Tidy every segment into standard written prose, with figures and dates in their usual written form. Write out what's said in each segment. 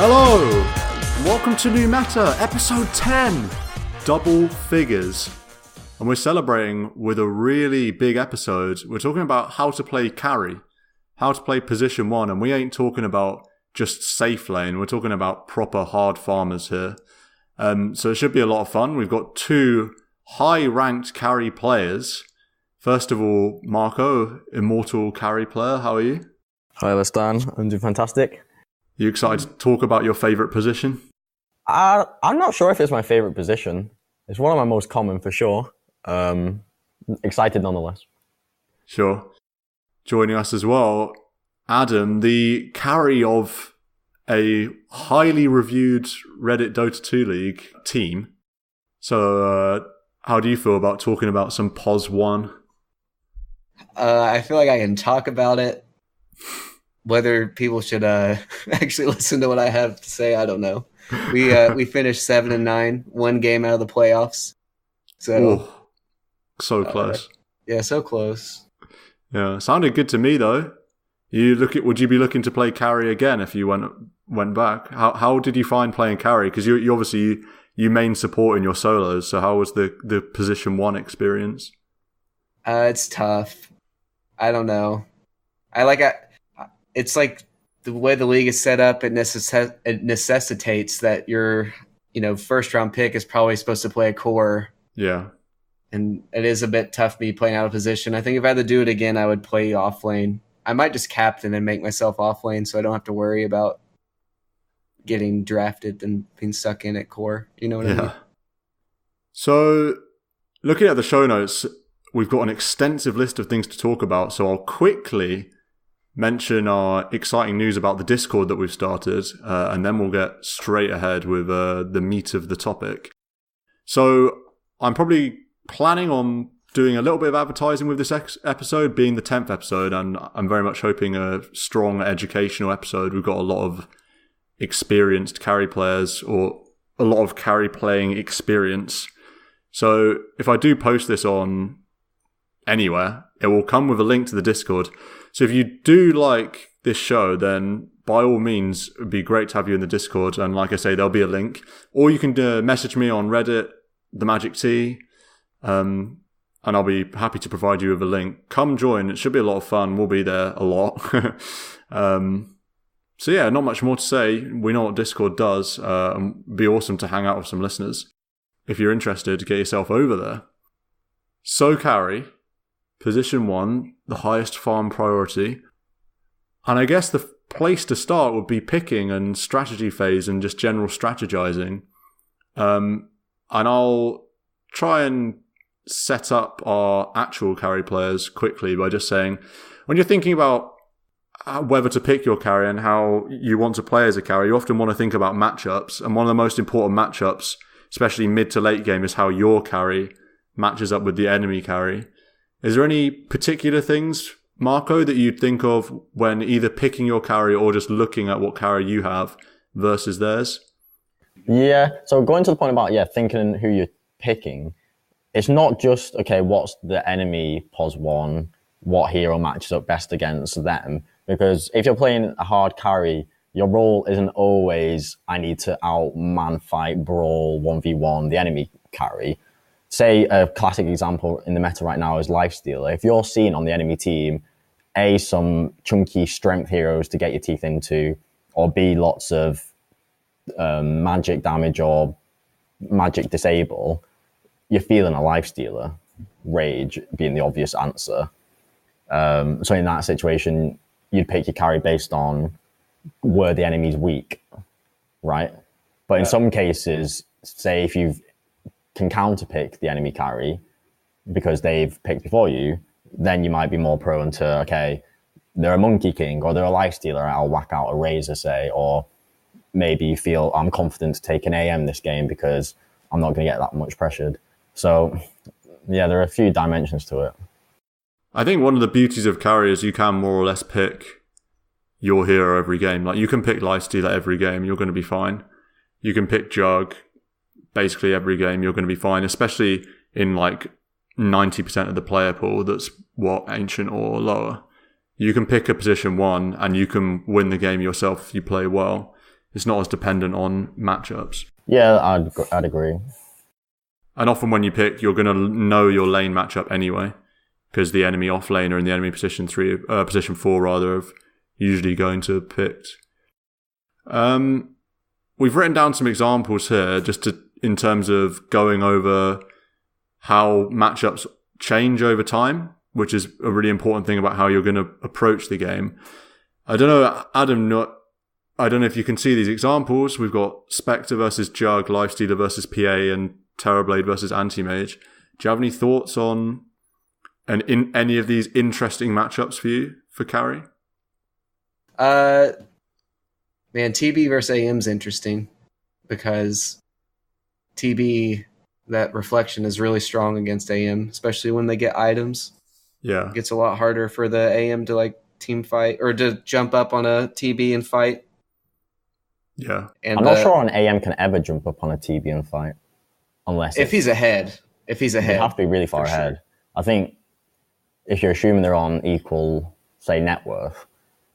Hello, welcome to New Meta, episode 10, Double Figures. And we're celebrating with a really big episode. We're talking about how to play carry, how to play position 1, and we ain't talking about just safe lane, we're talking about proper hard farmers here. So it should be a lot of fun. We've got two high-ranked carry players. First of all, Marco, immortal carry player, how are you? Hi, Stan. I'm doing fantastic. You excited to talk about your favourite position? I'm not sure if it's my favourite position. It's one of my most common for sure. Excited nonetheless. Sure. Joining us as well, Adam, the carry of a highly reviewed Reddit Dota 2 League team. So, how do you feel about talking about some POS 1? I feel like I can talk about it. Whether people should actually listen to what I have to say, I don't know. We finished 7-9, one game out of the playoffs. So close. Yeah, so close. Yeah, sounded good to me though. Would you be looking to play carry again if you went back? How did you find playing carry? Because you obviously you main support in your solos. So how was the position 1 experience? It's tough. I don't know. It's like the way the league is set up, it necessitates that your first round pick is probably supposed to play a core. Yeah. And it is a bit tough me playing out of position. I think if I had to do it again, I would play off lane. I might just captain and make myself off lane so I don't have to worry about getting drafted and being stuck in at core. You know what I mean? So looking at the show notes, we've got an extensive list of things to talk about. So I'll quickly mention our exciting news about the Discord that we've started, and then we'll get straight ahead with the meat of the topic. So I'm probably planning on doing a little bit of advertising with this episode, being the 10th episode, and I'm very much hoping a strong educational episode. We've got a lot of experienced carry players, or a lot of carry playing experience. So if I do post this on anywhere, it will come with a link to the Discord. So if you do like this show, then by all means, it would be great to have you in the Discord. And like I say, there'll be a link. Or you can message me on Reddit, The Magic T, and I'll be happy to provide you with a link. Come join. It should be a lot of fun. We'll be there a lot. So yeah, not much more to say. We know what Discord does. And it'd be awesome to hang out with some listeners. If you're interested, get yourself over there. So carry. Position 1, the highest farm priority. And I guess the place to start would be picking and strategy phase and just general strategizing. And I'll try and set up our actual carry players quickly by just saying, when you're thinking about whether to pick your carry and how you want to play as a carry, you often want to think about matchups. And one of the most important matchups, especially mid to late game, is how your carry matches up with the enemy carry. Is there any particular things, Marco, that you'd think of when either picking your carry or just looking at what carry you have versus theirs? Yeah, so going to the point about, thinking who you're picking, it's not just, what's the enemy POS 1, what hero matches up best against them, because if you're playing a hard carry, your role isn't always, I need to out-man fight, brawl, 1v1, the enemy carry. Say a classic example in the meta right now is Lifestealer. If you're seeing on the enemy team, A, some chunky strength heroes to get your teeth into, or B, lots of magic damage or magic disable, you're feeling a Lifestealer, rage being the obvious answer. So in that situation, you'd pick your carry based on where the enemy's weak, right? But in some cases, say if you can counterpick the enemy carry because they've picked before you, then you might be more prone to, they're a Monkey King or they're a Lifestealer, I'll whack out a Razor, say, or maybe you feel I'm confident to take an AM this game because I'm not going to get that much pressured. So, yeah, there are a few dimensions to it. I think one of the beauties of carry is you can more or less pick your hero every game. Like, you can pick Lifestealer every game, you're going to be fine. You can pick Jug basically every game, you're going to be fine, especially in like 90% of the player pool that's ancient or lower. You can pick a position 1 and you can win the game yourself if you play well. It's not as dependent on matchups. Yeah, I'd agree. And often when you pick, you're going to know your lane matchup anyway, because the enemy off laner and the enemy position 4 rather, are usually going to have picked. We've written down some examples here in terms of going over how matchups change over time, which is a really important thing about how you're going to approach the game. I don't know, Adam, I don't know if you can see these examples. We've got Spectre versus Jug, Lifestealer versus PA, and Terrorblade versus Anti-Mage. Do you have any thoughts on any of these interesting matchups for you for carry? Man, TB versus AM's interesting because TB, that reflection is really strong against AM, especially when they get items. Yeah. It gets a lot harder for the AM to like team fight or to jump up on a TB and fight. Yeah. And I'm not sure an AM can ever jump up on a TB and fight. Unless if he's ahead. He'd have to be really far ahead. Sure. I think if you're assuming they're on equal, say, net worth,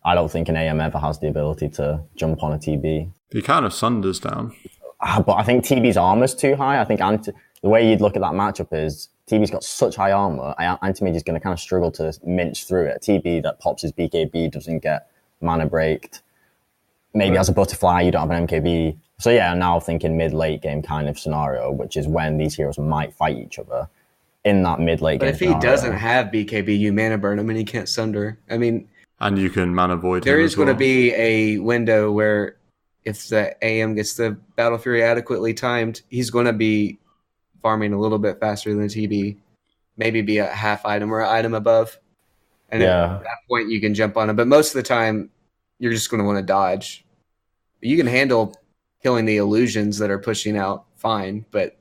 I don't think an AM ever has the ability to jump on a TB. He kind of sunders down. But I think TB's armor's too high. I think the way you'd look at that matchup is TB's got such high armor, Anti-Mage is going to kind of struggle to mince through it. TB that pops his BKB doesn't get mana braked. Maybe as a butterfly, you don't have an MKB. So yeah, I'm now thinking mid-late game kind of scenario, which is when these heroes might fight each other in that mid-late game. But if he doesn't have BKB, you mana burn him and he can't sunder. I mean... And you can mana void him. There is going to be a window where if the AM gets the Battle Fury adequately timed, he's going to be farming a little bit faster than TB. Maybe be a half item or an item above. And at that point, you can jump on him. But most of the time, you're just going to want to dodge. You can handle killing the illusions that are pushing out fine, but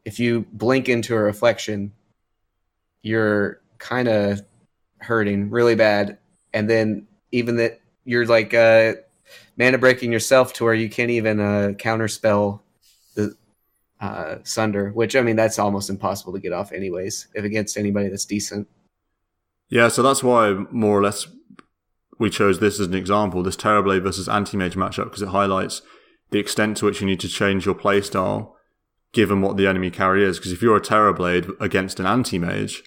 if you blink into a reflection, you're kind of hurting really bad. And then even that you're like mana breaking yourself to where you can't even counterspell the Sunder, which, I mean, that's almost impossible to get off anyways, if against anybody that's decent. Yeah, so that's why more or less we chose this as an example, this Terrorblade versus Anti-Mage matchup, because it highlights the extent to which you need to change your playstyle given what the enemy carry is. Because if you're a Terrorblade against an Anti-Mage,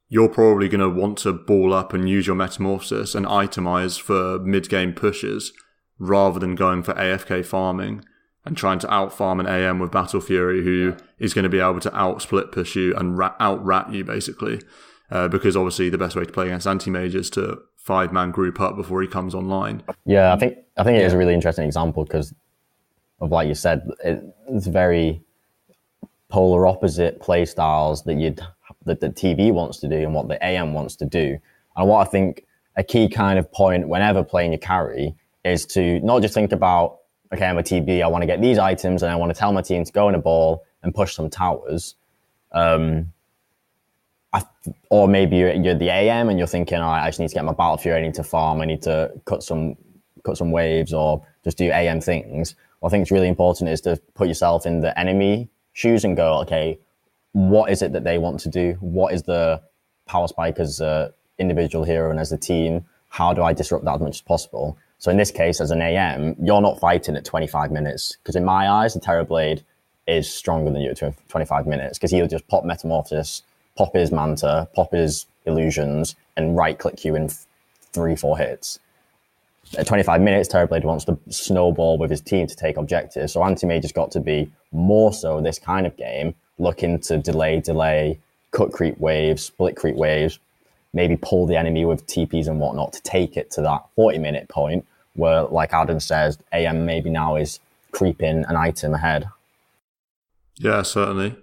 you're probably going to want to ball up and use your Metamorphosis and itemize for mid-game pushes rather than going for AFK farming and trying to out-farm an AM with Battle Fury who is going to be able to out-split push you and out-rat you, basically. Because obviously the best way to play against Anti-Mage is to 5-man group up before he comes online. Yeah, I think it is a really interesting example because of, like you said, it's very polar opposite play styles that the TV wants to do and what the AM wants to do. And what I think a key kind of point whenever playing your carry is to not just think about, okay, I'm a TB, I want to get these items and I want to tell my team to go in a ball and push some towers. Or maybe you're the AM and you're thinking, all right, I just need to get my Battle Fury, I need to farm, I need to cut some waves or just do AM things. What I think is really important is to put yourself in the enemy shoes and go, okay, what is it that they want to do? What is the power spike as an individual hero and as a team? How do I disrupt that as much as possible? So in this case, as an AM, you're not fighting at 25 minutes because in my eyes, the Terrorblade is stronger than you at 25 minutes because he'll just pop Metamorphosis, pop his Manta, pop his Illusions, and right-click you in 3-4 hits. At 25 minutes, Terrorblade wants to snowball with his team to take objectives. So Anti-Mage has got to be more so this kind of game, looking to delay, cut creep waves, split creep waves, maybe pull the enemy with TPs and whatnot to take it to that 40-minute point where, like Adam says, AM maybe now is creeping an item ahead. Yeah, certainly.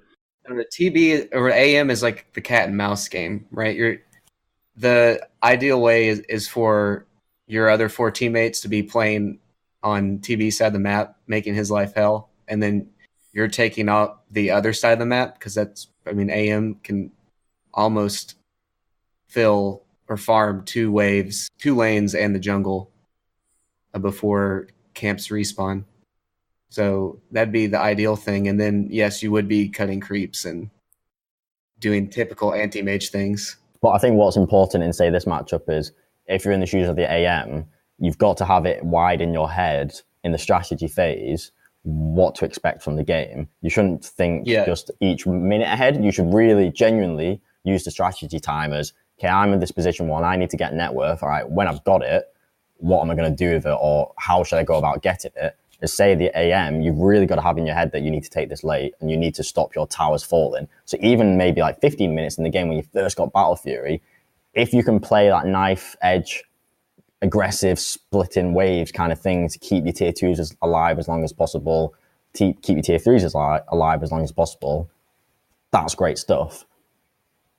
And the TB or AM is like the cat and mouse game, right? The ideal way is for your other 4 teammates to be playing on TB side of the map, making his life hell, and then you're taking out the other side of the map because AM can almost fill or farm 2 waves, 2 lanes and the jungle before camps respawn. So that'd be the ideal thing. And then, yes, you would be cutting creeps and doing typical anti-mage things. But I think what's important in, say, this matchup is if you're in the shoes of the AM, you've got to have it wide in your head in the strategy phase what to expect from the game. You shouldn't think just each minute ahead. You should really genuinely use the strategy time as, okay, I'm in this position 1, I need to get net worth. All right, when I've got it, what am I going to do with it, or how should I go about getting it? Is say the AM, you've really got to have in your head that you need to take this late and you need to stop your towers falling. So even maybe like 15 minutes in the game when you first got Battle Fury, if you can play that knife edge, aggressive splitting waves kind of thing to keep your tier 2s alive as long as possible, keep your tier 3s alive as long as possible, that's great stuff.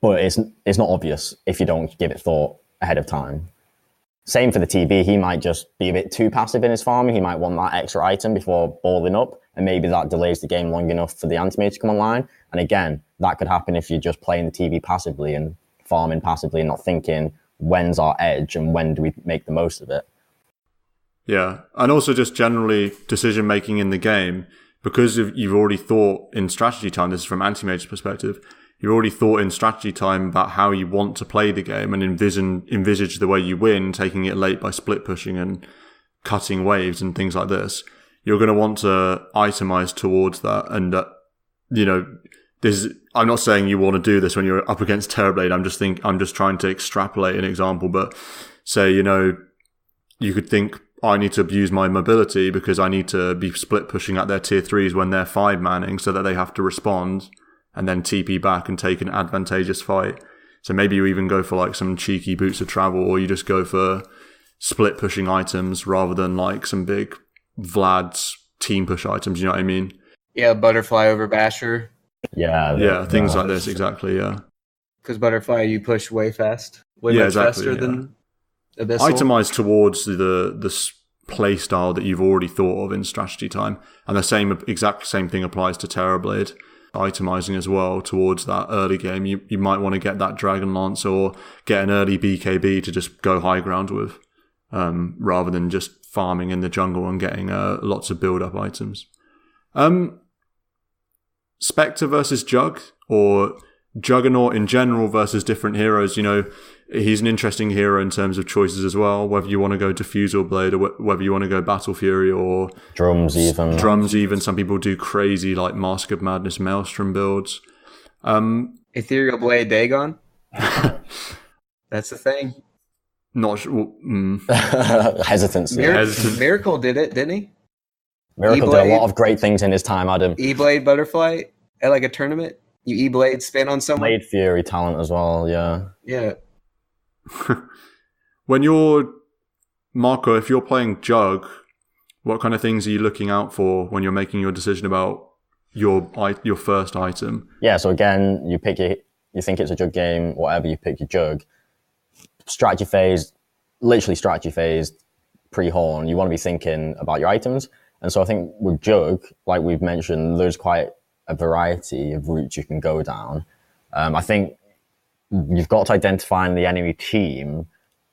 But it's not obvious if you don't give it thought ahead of time. Same for the TB, he might just be a bit too passive in his farming. He might want that extra item before balling up, and maybe that delays the game long enough for the anti-mage to come online. And again, that could happen if you're just playing the TB passively and farming passively and not thinking, when's our edge and when do we make the most of it? Yeah, and also just generally decision-making in the game, because you've already thought in strategy time, this is from anti-mage's perspective, you've already thought in strategy time about how you want to play the game and envisage the way you win, taking it late by split pushing and cutting waves and things like this. You're going to want to itemize towards that. And, I'm not saying you want to do this when you're up against Terrorblade. I'm just trying to extrapolate an example, but say, you could think, I need to abuse my mobility because I need to be split pushing at their tier 3s when they're 5-manning so that they have to respond and then TP back and take an advantageous fight. So maybe you even go for like some cheeky boots of travel, or you just go for split pushing items rather than like some big Vlad's team push items, you know what I mean? Yeah, Butterfly over Basher. Yeah, things like this, exactly, yeah. Because Butterfly, you push way fast. Way much faster than Abyssal. Itemize towards the play style that you've already thought of in strategy time. And the exact same thing applies to Terrorblade. Itemizing as well towards that early game. You might want to get that Dragon Lance or get an early BKB to just go high ground with, rather than just farming in the jungle and getting lots of build-up items. Spectre versus Jug, or Juggernaut in general versus different heroes. He's an interesting hero in terms of choices as well, whether you want to go Diffusal Blade or whether you want to go Battle Fury or Drums even. Some people do crazy like Mask of Madness Maelstrom builds. Ethereal Blade Dagon? That's the thing. Not sure. Hesitancy. Miracle did it, didn't he? Miracle did a lot of great things in his time, Adam. E-Blade Butterfly at like a tournament? You E-Blade spin on someone? Blade Fury talent as well, yeah. Yeah. When you're Marco, if you're playing Jug, what kind of things are you looking out for when you're making your decision about your first item? Yeah, so again, you think it's a Jug game, whatever, you pick your Jug. Strategy phase, pre-horn, you want to be thinking about your items. And so I think with Jug, like we've mentioned, there's quite a variety of routes you can go down. I think you've got to identify in the enemy team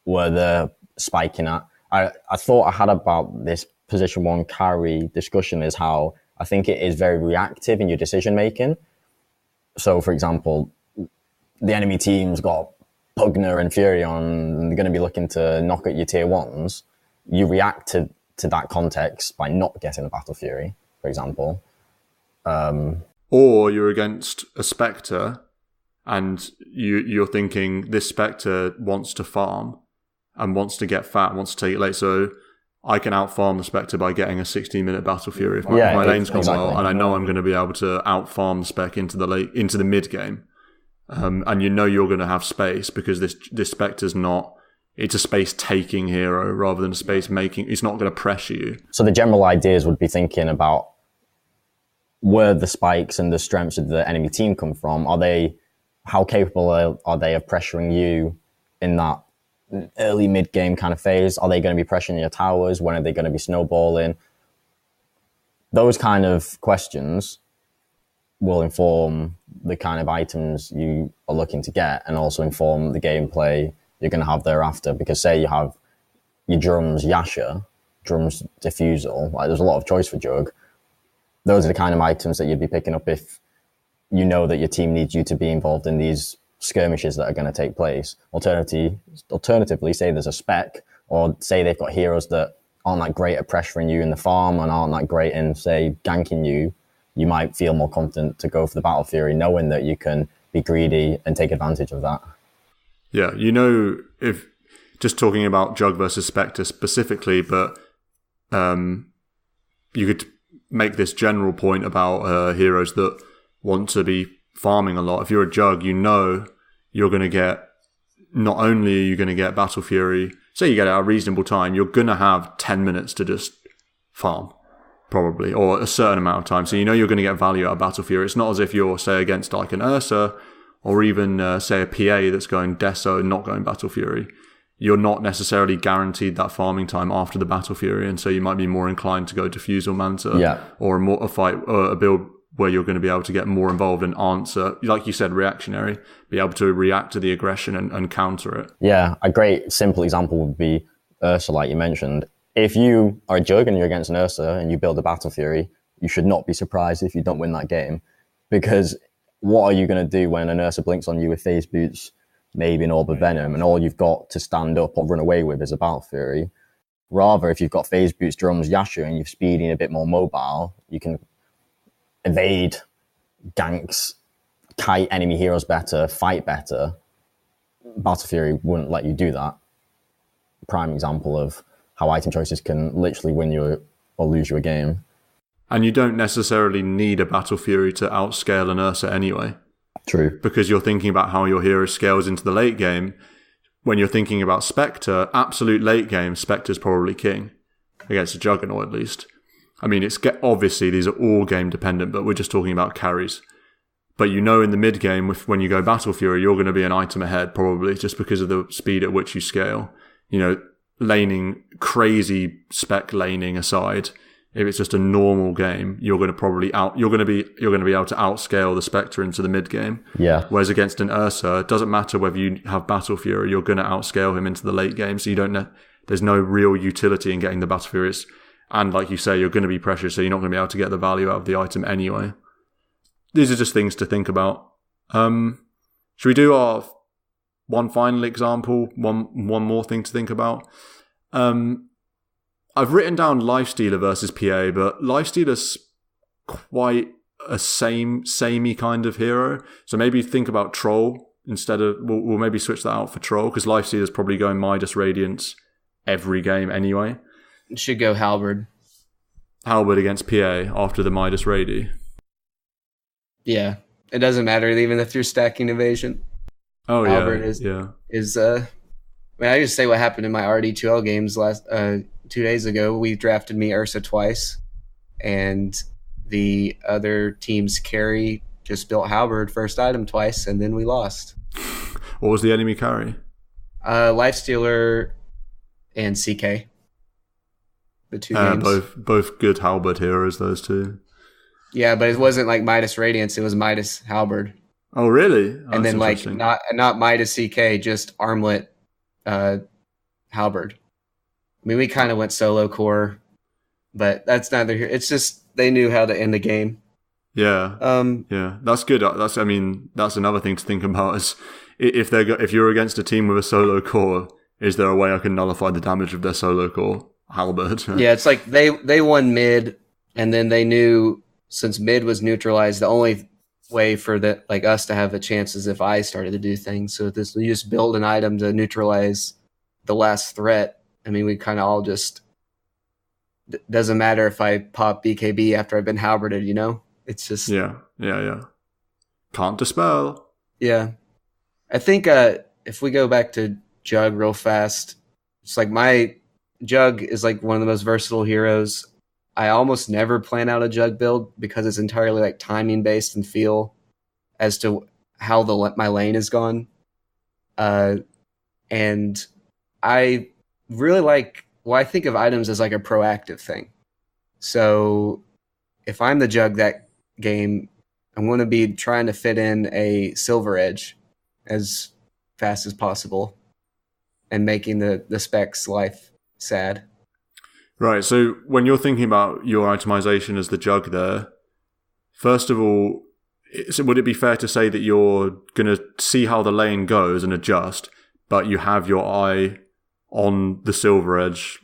where they're spiking at. I thought I had about this position 1 carry discussion is how I think it is very reactive in your decision making. So for example, the enemy team's got Pugner and Fury on, and they're going to be looking to knock at your tier 1s. You react to that context by not getting a Battle Fury, for example. Or you're against a Spectre and you're thinking this Spectre wants to farm and wants to get fat, wants to take it late, so I can outfarm the Spectre by getting a 16-minute Battle Fury if my lane's gone well, and I know I'm going to be able to outfarm the Spec into the mid game. And you're going to have space because this Spectre's not, it's a space taking hero rather than a space making. It's not going to pressure you. So the general ideas would be thinking about where the spikes and the strengths of the enemy team come from. How capable are they of pressuring you in that early mid game kind of phase? Are they going to be pressuring your towers? When are they going to be snowballing? Those kind of questions will inform the kind of items you are looking to get, and also inform the gameplay you're going to have thereafter. Because say you have your drums Yasha, drums Diffusal, like there's a lot of choice for Jug. Those are the kind of items that you'd be picking up if you know that your team needs you to be involved in these skirmishes that are going to take place. Alternatively, say there's a spec, or say they've got heroes that aren't that great at pressuring you in the farm and aren't that great in, say, ganking you, you might feel more confident to go for the Battle Fury, knowing that you can be greedy and take advantage of that. Yeah, if just talking about Jug versus Spectre specifically, but you could make this general point about heroes that want to be farming a lot. If you're a Jug, you're going to get, not only are you going to get Battle Fury, say you get it at a reasonable time, you're going to have 10 minutes to just farm, probably, or a certain amount of time. So you're going to get value out of Battle Fury. It's not as if you're, say, against like an Ursa, or even, say, a PA that's going Deso and not going Battle Fury. You're not necessarily guaranteed that farming time after the Battle Fury, and so you might be more inclined to go Diffuse or Manta, or a fight, or a build where you're going to be able to get more involved and answer, like you said, reactionary, be able to react to the aggression and counter it. Yeah, a great simple example would be Ursa, like you mentioned. If you are a Jug and you're against an Ursa and you build a Battle Fury, you should not be surprised if you don't win that game, because what are you going to do when an Ursa blinks on you with Phase Boots, maybe an Orb of Venom, and all you've got to stand up or run away with is a Battle Fury? Rather, if you've got Phase Boots, Drums, Yashu, and you're speeding a bit more mobile, you can evade ganks, kite enemy heroes better, fight better. Battle Fury wouldn't let you do that. Prime example of how item choices can literally win you or lose you a game. And you don't necessarily need a Battle Fury to outscale an Ursa anyway. True. Because you're thinking about how your hero scales into the late game. When you're thinking about Spectre, absolute late game, Spectre's probably king. Against a Juggernaut, at least. I mean, obviously these are all game dependent, but we're just talking about carries. But in the mid game, when you go Battle Fury, you're going to be an item ahead, probably, just because of the speed at which you scale. Laning, crazy spec laning aside, if it's just a normal game, you're going to be able to outscale the Spectre into the mid game. Yeah. Whereas against an Ursa, it doesn't matter whether you have Battle Fury, you're going to outscale him into the late game. So there's no real utility in getting the Battle Furies. And like you say, you're going to be pressured, so you're not going to be able to get the value out of the item anyway. These are just things to think about. Should we do our one final example? One more thing to think about. I've written down Lifestealer versus PA, but Lifestealer's quite a samey kind of hero. So maybe think about Troll instead of... We'll maybe switch that out for Troll, because Lifestealer's probably going Midas Radiance every game anyway. Should go Halberd. Halberd against PA after the Midas Rady. Yeah. It doesn't matter even if you're stacking evasion. Oh, Halberd yeah. I just say what happened in my RD2L games last 2 days ago. We drafted me Ursa twice, and the other team's carry just built Halberd first item twice, and then we lost. What was the enemy carry? Lifestealer and CK. The two games. Both good Halberd heroes, those two. Yeah, but it wasn't like Midas Radiance, it was Midas Halberd. Oh, really? And then not Midas CK, just Armlet Halberd. I mean, we kind of went solo core, but that's neither here. It's just they knew how to end the game. Yeah. Yeah, that's good. That's another thing to think about is if you're against a team with a solo core, is there a way I can nullify the damage of their solo core? Halberd. Yeah, it's like they won mid, and then they knew since mid was neutralized, the only way for us to have a chance is if I started to do things. So you just build an item to neutralize the last threat. I mean, we kind of all just doesn't matter if I pop BKB after I've been halberded, It's just yeah. Can't dispel. Yeah, I think if we go back to Jug real fast, it's like my Jug is like one of the most versatile heroes. I almost never plan out a Jug build because it's entirely like timing based and feel as to how my lane is gone. And I really I think of items as like a proactive thing. So if I'm the Jug that game, I'm going to be trying to fit in a Silver Edge as fast as possible and making the Spec's life sad. Right, so when you're thinking about your itemization as the Jug there, first of all, would it be fair to say that you're going to see how the lane goes and adjust, but you have your eye on the Silver Edge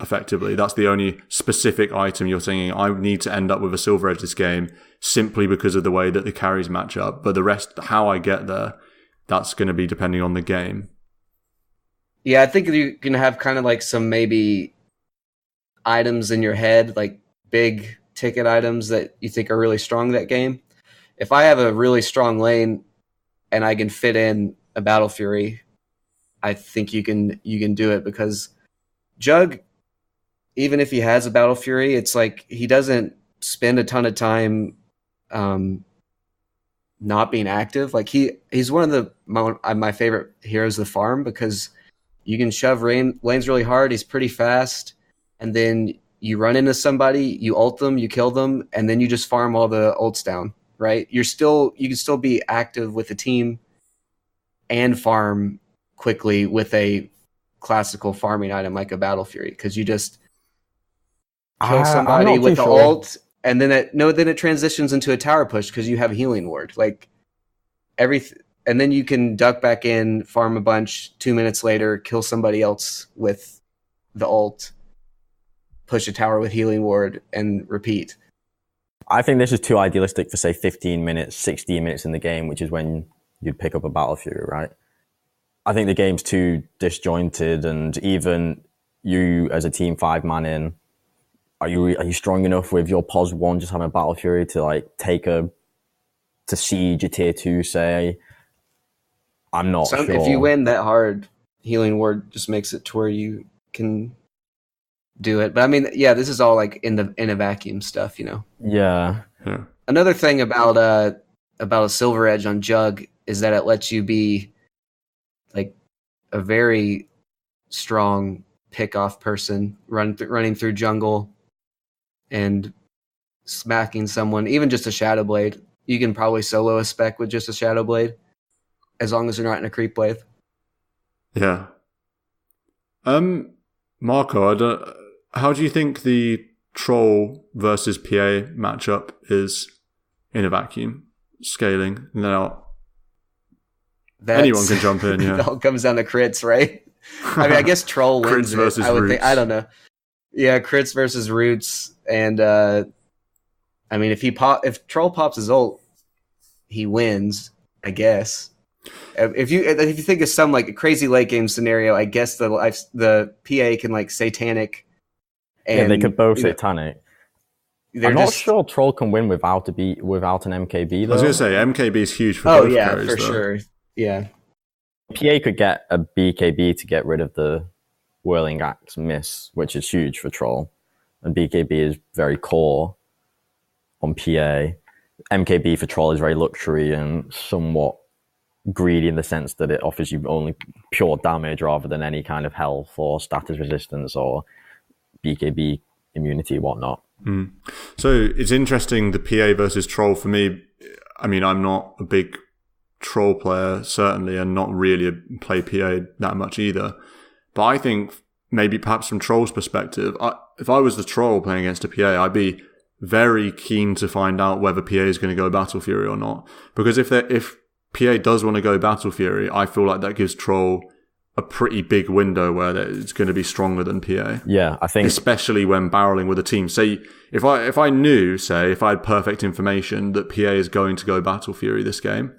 effectively. That's the only specific item you're saying, I need to end up with a Silver Edge this game simply because of the way that the carries match up. But the rest, how I get there, that's going to be depending on the game. Yeah, I think you can have kind of like some maybe items in your head, like big ticket items that you think are really strong that game. If I have a really strong lane and I can fit in a Battle Fury, I think you can do it, because Jug, even if he has a Battle Fury, it's like he doesn't spend a ton of time not being active. Like he's one of my favorite heroes of the farm, because you can shove lanes really hard. He's pretty fast, and then you run into somebody, you ult them, you kill them, and then you just farm all the ults down. Right? You can still be active with the team and farm quickly with a classical farming item like a Battle Fury, because you just kill somebody with the ult, and then it transitions into a tower push because you have Healing Ward. Like and then you can duck back in, farm a bunch, 2 minutes later, kill somebody else with the ult, push a tower with Healing Ward, and repeat. I think this is too idealistic for, say, 15 minutes, 16 minutes in the game, which is when you'd pick up a Battle Fury, right? I think the game's too disjointed, and even you as a team 5-man in, are you strong enough with your POS 1 just having a Battle Fury to like to siege a tier 2, say? I'm not sure. If you win that hard, Healing Ward just makes it to where you can do it. But I mean, yeah, this is all like in a vacuum stuff, you know. Yeah. Another thing about a Silver Edge on Jug is that it lets you be like a very strong pick-off person, running through jungle and smacking someone, even just a Shadow Blade. You can probably solo a spec with just a Shadow Blade, as long as you're not in a creep wave. Yeah. Marco, how do you think the Troll versus PA matchup is in a vacuum? Scaling. Now, anyone can jump in, yeah. It all comes down to crits, right? I mean, I guess Troll wins crits versus it. I would roots. think. I don't know. Yeah, crits versus roots, and I mean, if Troll pops his ult, he wins, I guess. If you think of some like crazy late game scenario, I guess the PA can like Satanic. And, yeah, they could both Satanic. I'm not sure Troll can win without an MKB though. I was going to say MKB is huge for both carries, for though. sure. Yeah. PA could get a BKB to get rid of the Whirling Axe miss, which is huge for Troll. And BKB is very core on PA. MKB for Troll is very luxury and somewhat greedy in the sense that it offers you only pure damage rather than any kind of health or status resistance or BKB immunity, whatnot. So it's interesting, the PA versus Troll. For me, I mean, I'm not a big Troll player, certainly, and not really play PA that much either. But I think maybe perhaps from Troll's perspective, if I was the Troll playing against a PA, I'd be very keen to find out whether PA is going to go Battle Fury or not. Because if PA does want to go Battle Fury, I feel like that gives Troll a pretty big window where it's going to be stronger than PA. Yeah, I think... Especially when barreling with a team. Say, if I had perfect information that PA is going to go Battle Fury this game,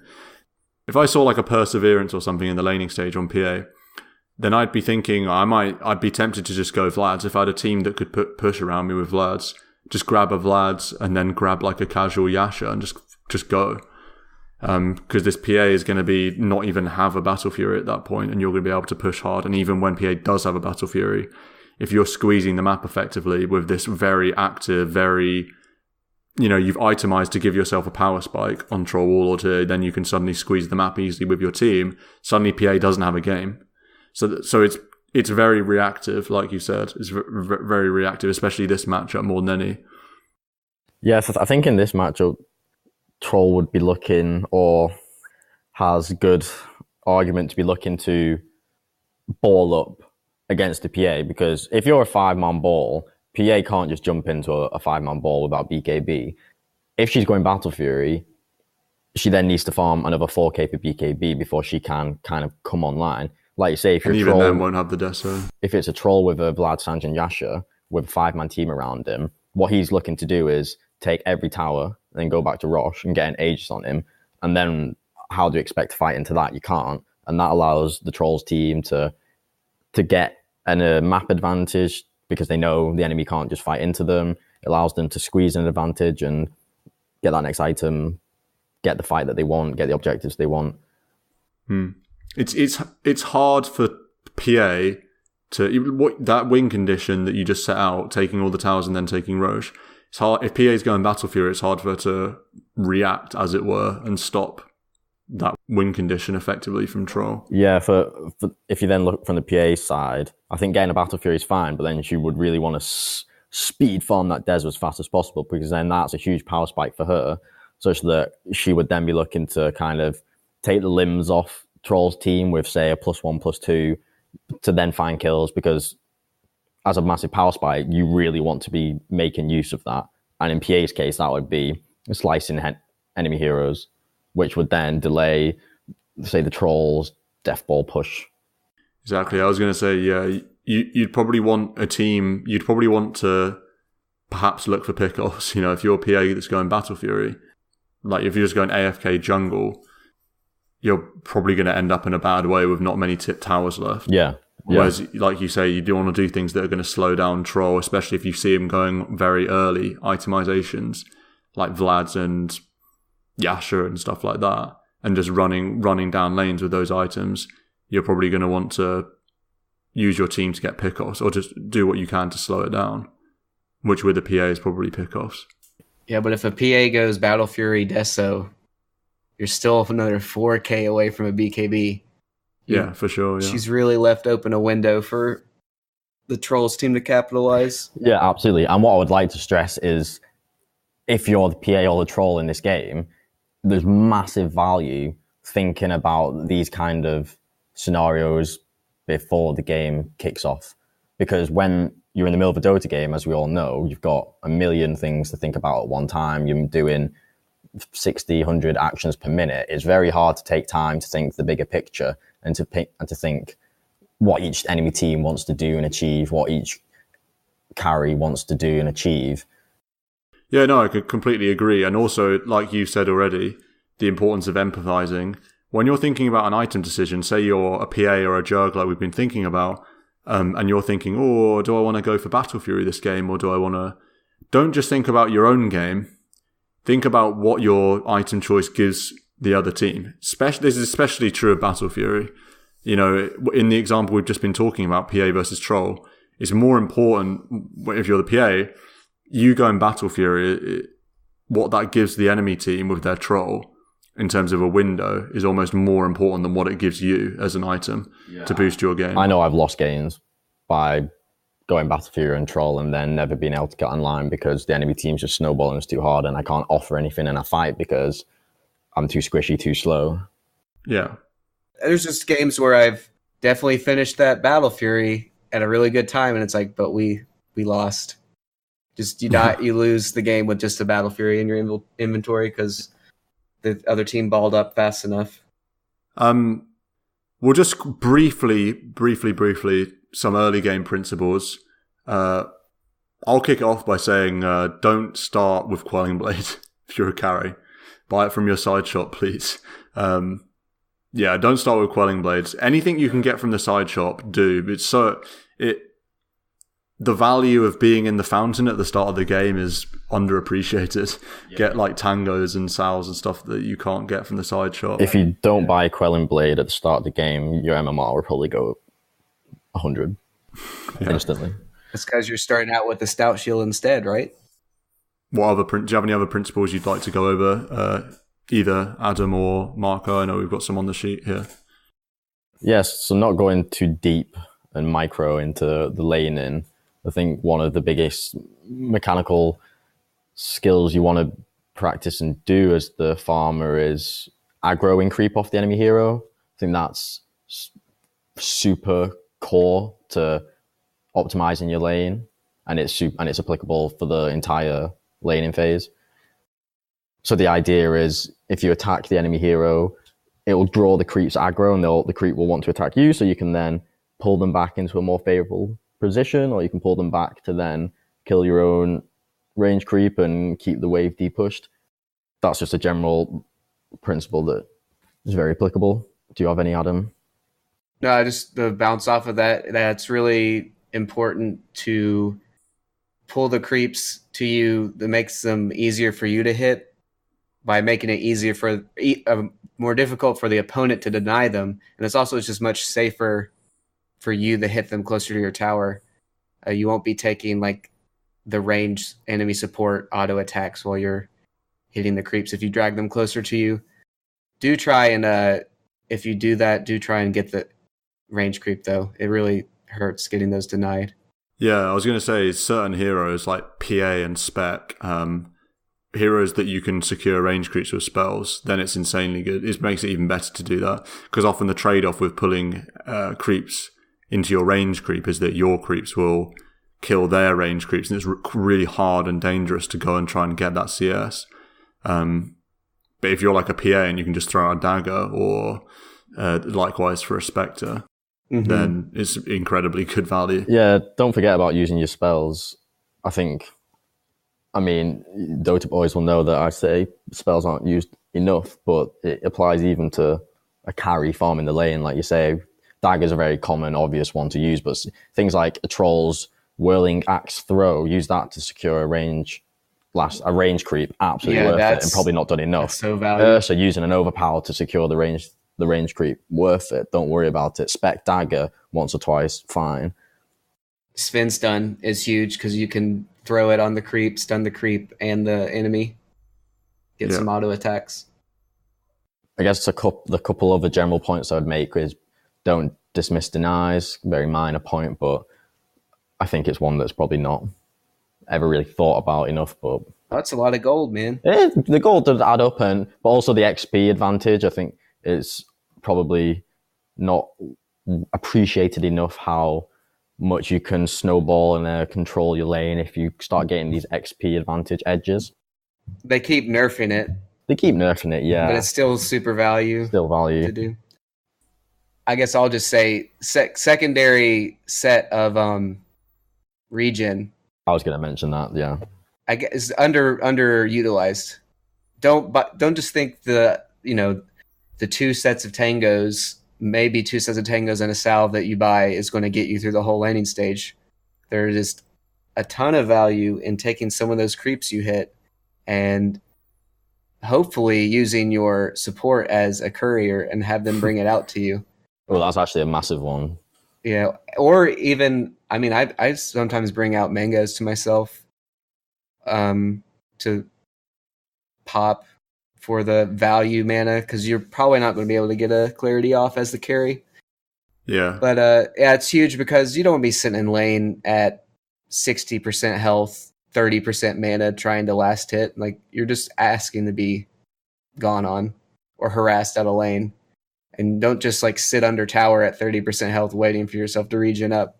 if I saw like a Perseverance or something in the laning stage on PA, then I'd be thinking I'd be tempted to just go Vlads. If I had a team that could push around me with Vlads, just grab a Vlads and then grab like a casual Yasha and just go. Because this PA is going to be not even have a Battle Fury at that point, and you're going to be able to push hard. And even when PA does have a Battle Fury, if you're squeezing the map effectively with this very active, you've itemized to give yourself a power spike on Troll Wall or two, then you can suddenly squeeze the map easily with your team. Suddenly PA doesn't have a game. So it's very reactive, like you said. It's very reactive, especially this matchup more than any. Yes, I think in this matchup, Troll would be looking, or has good argument to be looking to ball up against the PA, because if you're a 5-man ball, PA can't just jump into a 5-man ball without BKB. If she's going Battle Fury, she then needs to farm another 4k for BKB before she can kind of come online, Like you say, if And you're a even troll, then won't have the Deso. if it's a troll with a Vlad, Sanj, and Yasha with a 5-man team around him, what he's looking to do is take every tower and then go back to Rosh and get an Aegis on him. And then how do you expect to fight into that? You can't. And that allows the trolls team to get a map advantage because they know the enemy can't just fight into them. It allows them to squeeze an advantage and get that next item, get the fight that they want, get the objectives they want. It's hard for PA to that win condition that you just set out, taking all the towers and then taking Roche. It's hard if PA is going Battle Fury. It's hard for her to react, as it were, and stop that win condition effectively from Troll. Yeah, for if you then look from the PA side, I think getting a Battle Fury is fine, but then she would really want to speed farm that Des as fast as possible, because then that's a huge power spike for her, such that she would then be looking to kind of take the limbs off Troll's team with, say, a +1, +2 to then find kills, because as a massive power spike, you really want to be making use of that. And in PA's case, that would be slicing enemy heroes, which would then delay, say, the Troll's Death Ball push. Exactly. I was going to say, yeah, you'd probably want a team, you'd probably want to perhaps look for pickoffs. You know, if you're a PA that's going Battle Fury, like if you're just going AFK jungle, you're probably going to end up in a bad way with not many tip towers left. Yeah. Whereas, like you say, you do want to do things that are going to slow down Troll, especially if you see him going very early itemizations, like Vlad's and Yasha and stuff like that, and just running down lanes with those items. You're probably going to want to use your team to get pickoffs, or just do what you can to slow it down, which with a PA is probably pickoffs. Yeah, but if a PA goes Battle Fury Deso, you're still another 4K away from a BKB. Yeah, for sure. Yeah. She's really left open a window for the Trolls team to capitalize. Yeah, absolutely. And what I would like to stress is, if you're the PA or the Troll in this game, there's massive value thinking about these kind of scenarios before the game kicks off. Because when you're in the middle of a Dota game, as we all know, you've got a million things to think about at one time. You're doing 60, 100 actions per minute. It's very hard to take time to think the bigger picture and to think what each enemy team wants to do and achieve, what each carry wants to do and achieve. Yeah, no, I could completely agree. And also, like you said already, the importance of empathizing. When you're thinking about an item decision, say you're a PA or a Jurg like we've been thinking about, and you're thinking, oh, do I want to go for Battle Fury this game, or do I want to... Don't just think about your own game. Think about what your item choice gives the other team. This is especially true of Battle Fury. You know, in the example we've just been talking about, PA versus Troll, it's more important, if you're the PA, you go in Battle Fury, what that gives the enemy team with their Troll in terms of a window is almost more important than what it gives you as an item to boost your game. I know I've lost games by going Battle Fury and Troll and then never being able to get online because the enemy team's just snowballing us too hard and I can't offer anything in a fight because I'm too squishy, too slow. Yeah. There's just games where I've definitely finished that Battle Fury at a really good time, and it's like, but we lost. Just you die, you lose the game with just a Battle Fury in your inventory because the other team balled up fast enough. We'll just briefly, some early game principles. I'll kick it off by saying don't start with Quelling Blade if you're a carry. Buy it from your side shop, please. Yeah, don't start with Quelling Blades. Anything you can get from the side shop, do. The value of being in the fountain at the start of the game is underappreciated. Yeah. Get like tangos and sows and stuff that you can't get from the side shop. If you don't buy Quelling Blade at the start of the game, your MMR will probably go 100 instantly. It's because you're starting out with the Stout Shield instead, right? Do you have any other principles you'd like to go over? Either Adam or Marco? I know we've got some on the sheet here. Yes, so not going too deep and micro into the laning. I think one of the biggest mechanical skills you want to practice and do as the farmer is aggro and creep off the enemy hero. I think that's super core to optimizing your lane, and it's applicable for the entire laning phase. So the idea is if you attack the enemy hero it will draw the creeps aggro, and the creep will want to attack you, so you can then pull them back into a more favorable position, or you can pull them back to then kill your own range creep and keep the wave depushed. That's just a general principle that is very applicable. Do you have any, Adam? No, just to bounce off of that, that's really important to pull the creeps to you that makes them easier for you to hit by making it easier for more difficult for the opponent to deny them. And it's also just much safer for you to hit them closer to your tower. You won't be taking like the ranged enemy support auto attacks while you're hitting the creeps. If you drag them closer to you, do try and if you do that, do try and get the range creep though. It really hurts getting those denied. Yeah, I was going to say certain heroes like PA and Spec, heroes that you can secure range creeps with spells, then it's insanely good. It makes it even better to do that, because often the trade-off with pulling creeps into your range creep is that your creeps will kill their range creeps, and it's really hard and dangerous to go and try and get that CS. But if you're like a PA and you can just throw out a dagger, or likewise for a Spectre, then it's incredibly good value. Yeah, don't forget about using your spells. I mean, Dota boys will know that I say spells aren't used enough, but it applies even to a carry farm in the lane. Like you say, dagger's a very common, obvious one to use, but things like a Troll's Whirling Axe Throw, use that to secure a range creep, absolutely worth it, and probably not done enough. So valuable. So using an overpower to secure the range creep, worth it. Don't worry about it. Spec dagger once or twice, fine. Spin stun is huge because you can throw it on the creep, stun the creep and the enemy. Get some auto attacks. I guess the couple other general points I would make is don't dismiss denies. Very minor point, but I think it's one that's probably not ever really thought about enough. But that's a lot of gold, man. The gold does add up, but also the XP advantage, I think, is probably not appreciated enough how much you can snowball and control your lane if you start getting these XP advantage edges. They keep nerfing it. Yeah. But it's still super value. Still value. To do. I guess I'll just say secondary set of regen. I was going to mention that, yeah. I guess is underutilized. Don't just think the two sets of tangos, maybe two sets of tangos and a salve that you buy is going to get you through the whole laning stage. There's just a ton of value in taking some of those creeps you hit and hopefully using your support as a courier and have them bring it out to you. Well, that's actually a massive one. Yeah, or even, I mean, I sometimes bring out mangas to myself to pop for the value mana, because you're probably not going to be able to get a clarity off as the carry. Yeah. But yeah, it's huge because you don't want to be sitting in lane at 60% health, 30% mana trying to last hit. Like, you're just asking to be gone on or harassed out of lane. And don't just like sit under tower at 30% health waiting for yourself to regen up.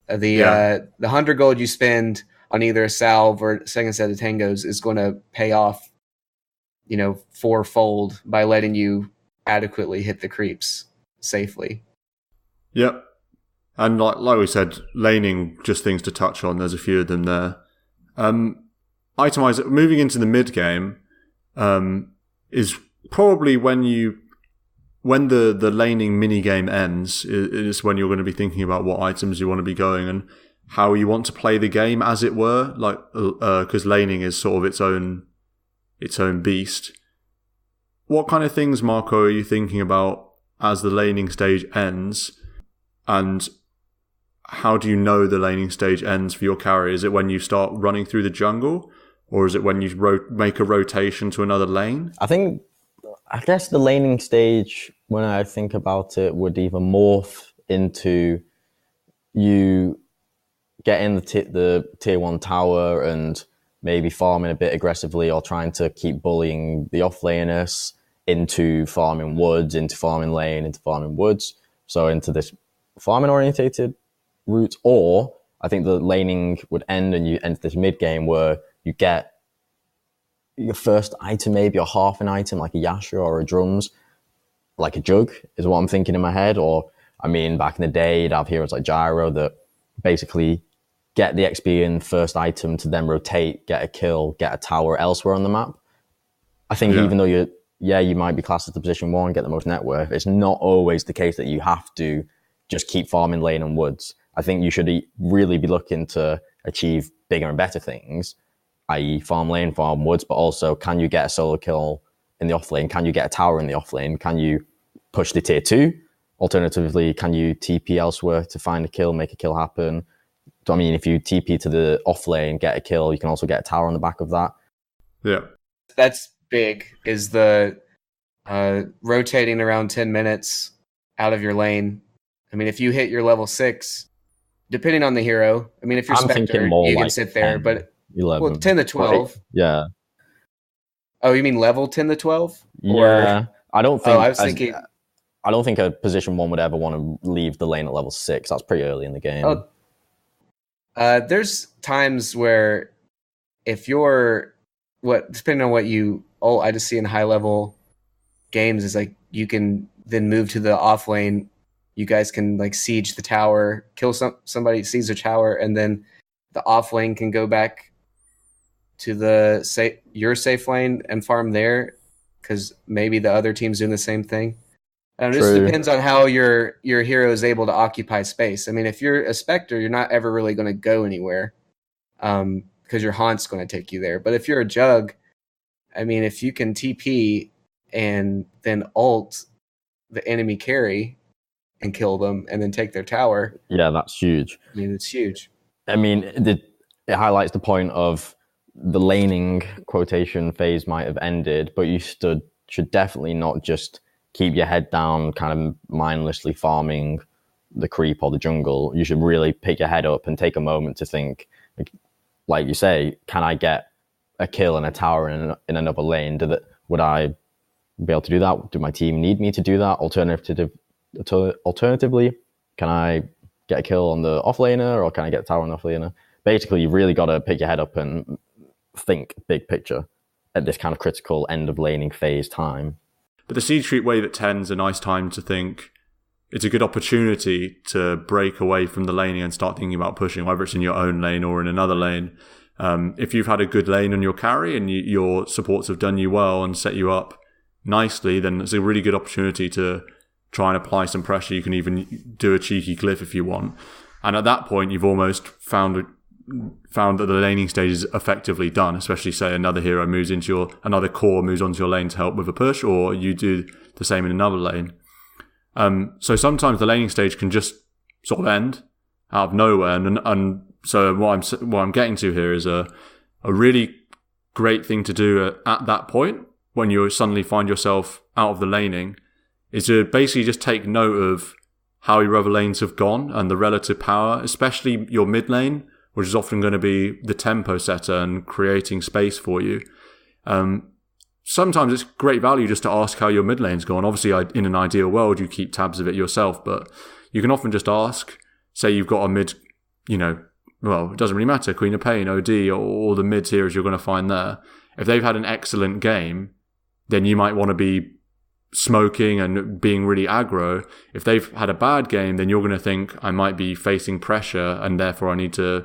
The 100 gold you spend on either a salve or second set of tangos is going to pay off, fourfold by letting you adequately hit the creeps safely. Yep. And like we said, laning, just things to touch on. There's a few of them there. Itemize, moving into the mid game, is probably when the laning mini game ends, is when you're going to be thinking about what items you want to be going and how you want to play the game, as it were. Like, because laning is sort of its own beast. What kind of things, Marco, are you thinking about as the laning stage ends? And how do you know the laning stage ends for your carry? Is it when you start running through the jungle? Or is it when you make a rotation to another lane? I guess the laning stage, when I think about it, would either morph into you getting the tier 1 tower and maybe farming a bit aggressively, or trying to keep bullying the off-laners into farming woods, into farming lane, into farming woods. So into this farming-orientated route. Or I think the laning would end and you enter this mid-game where you get your first item, maybe, or half an item, like a Yasha or a drums, like a jug is what I'm thinking in my head. Or, I mean, back in the day, you'd have heroes like Gyro that basically get the XP in first item to then rotate, get a kill, get a tower elsewhere on the map. I think even though you might be classed as the position 1, get the most net worth, it's not always the case that you have to just keep farming lane and woods. I think you should really be looking to achieve bigger and better things, i.e. farm lane, farm woods, but also can you get a solo kill in the off lane? Can you get a tower in the off lane? Can you push the tier 2? Alternatively, can you TP elsewhere to find a kill, make a kill happen? I mean, if you TP to the off lane, get a kill, you can also get a tower on the back of that. Yeah. That's big, is the rotating around 10 minutes out of your lane. I mean, if you hit your level 6, depending on the hero, I mean, if you're Spectre, you can sit there, 10, but 11. Well, 10 to 12. Yeah. Oh, you mean level 10 to 12? Yeah. I don't think I was thinking I don't think a position 1 would ever want to leave the lane at level 6. That's pretty early in the game. There's times where if you're depending on what I just see in high level games is like you can then move to the off lane. You guys can like siege the tower, kill somebody, siege the tower, and then the off lane can go back to your safe lane and farm there because maybe the other team's doing the same thing. And it just depends on how your hero is able to occupy space. I mean, if you're a Spectre, you're not ever really going to go anywhere because your Haunt's going to take you there. But if you're a Jug, I mean, if you can TP and then ult the enemy carry and kill them and then take their tower. Yeah, that's huge. I mean, it's huge. I mean, it highlights the point of the laning quotation phase might have ended, but you should definitely not just keep your head down, kind of mindlessly farming the creep or the jungle. You should really pick your head up and take a moment to think, like you say, can I get a kill and a tower in another lane? Would I be able to do that? Do my team need me to do that? Alternatively, can I get a kill on the offlaner or can I get a tower on the offlaner? Basically, you really got to pick your head up and think big picture at this kind of critical end of laning phase time. But the Siege Creep wave at 10 is a nice time to think it's a good opportunity to break away from the laning and start thinking about pushing, whether it's in your own lane or in another lane. If you've had a good lane on your carry and your supports have done you well and set you up nicely, then it's a really good opportunity to try and apply some pressure. You can even do a cheeky glyph if you want. And at that point, you've almost found that the laning stage is effectively done, especially say another hero another core moves onto your lane to help with a push, or you do the same in another lane. So sometimes the laning stage can just sort of end out of nowhere. And so what I'm getting to here is a really great thing to do at that point when you suddenly find yourself out of the laning is to basically just take note of how your other lanes have gone and the relative power, especially your mid lane, which is often going to be the tempo setter and creating space for you. Sometimes it's great value just to ask how your mid lane's gone. Obviously, in an ideal world, you keep tabs of it yourself, but you can often just ask, say you've got a mid, well, it doesn't really matter, Queen of Pain, OD, or all the mid heroes you're going to find there. If they've had an excellent game, then you might want to be smoking and being really aggro. If they've had a bad game, then you're going to think, I might be facing pressure and therefore I need to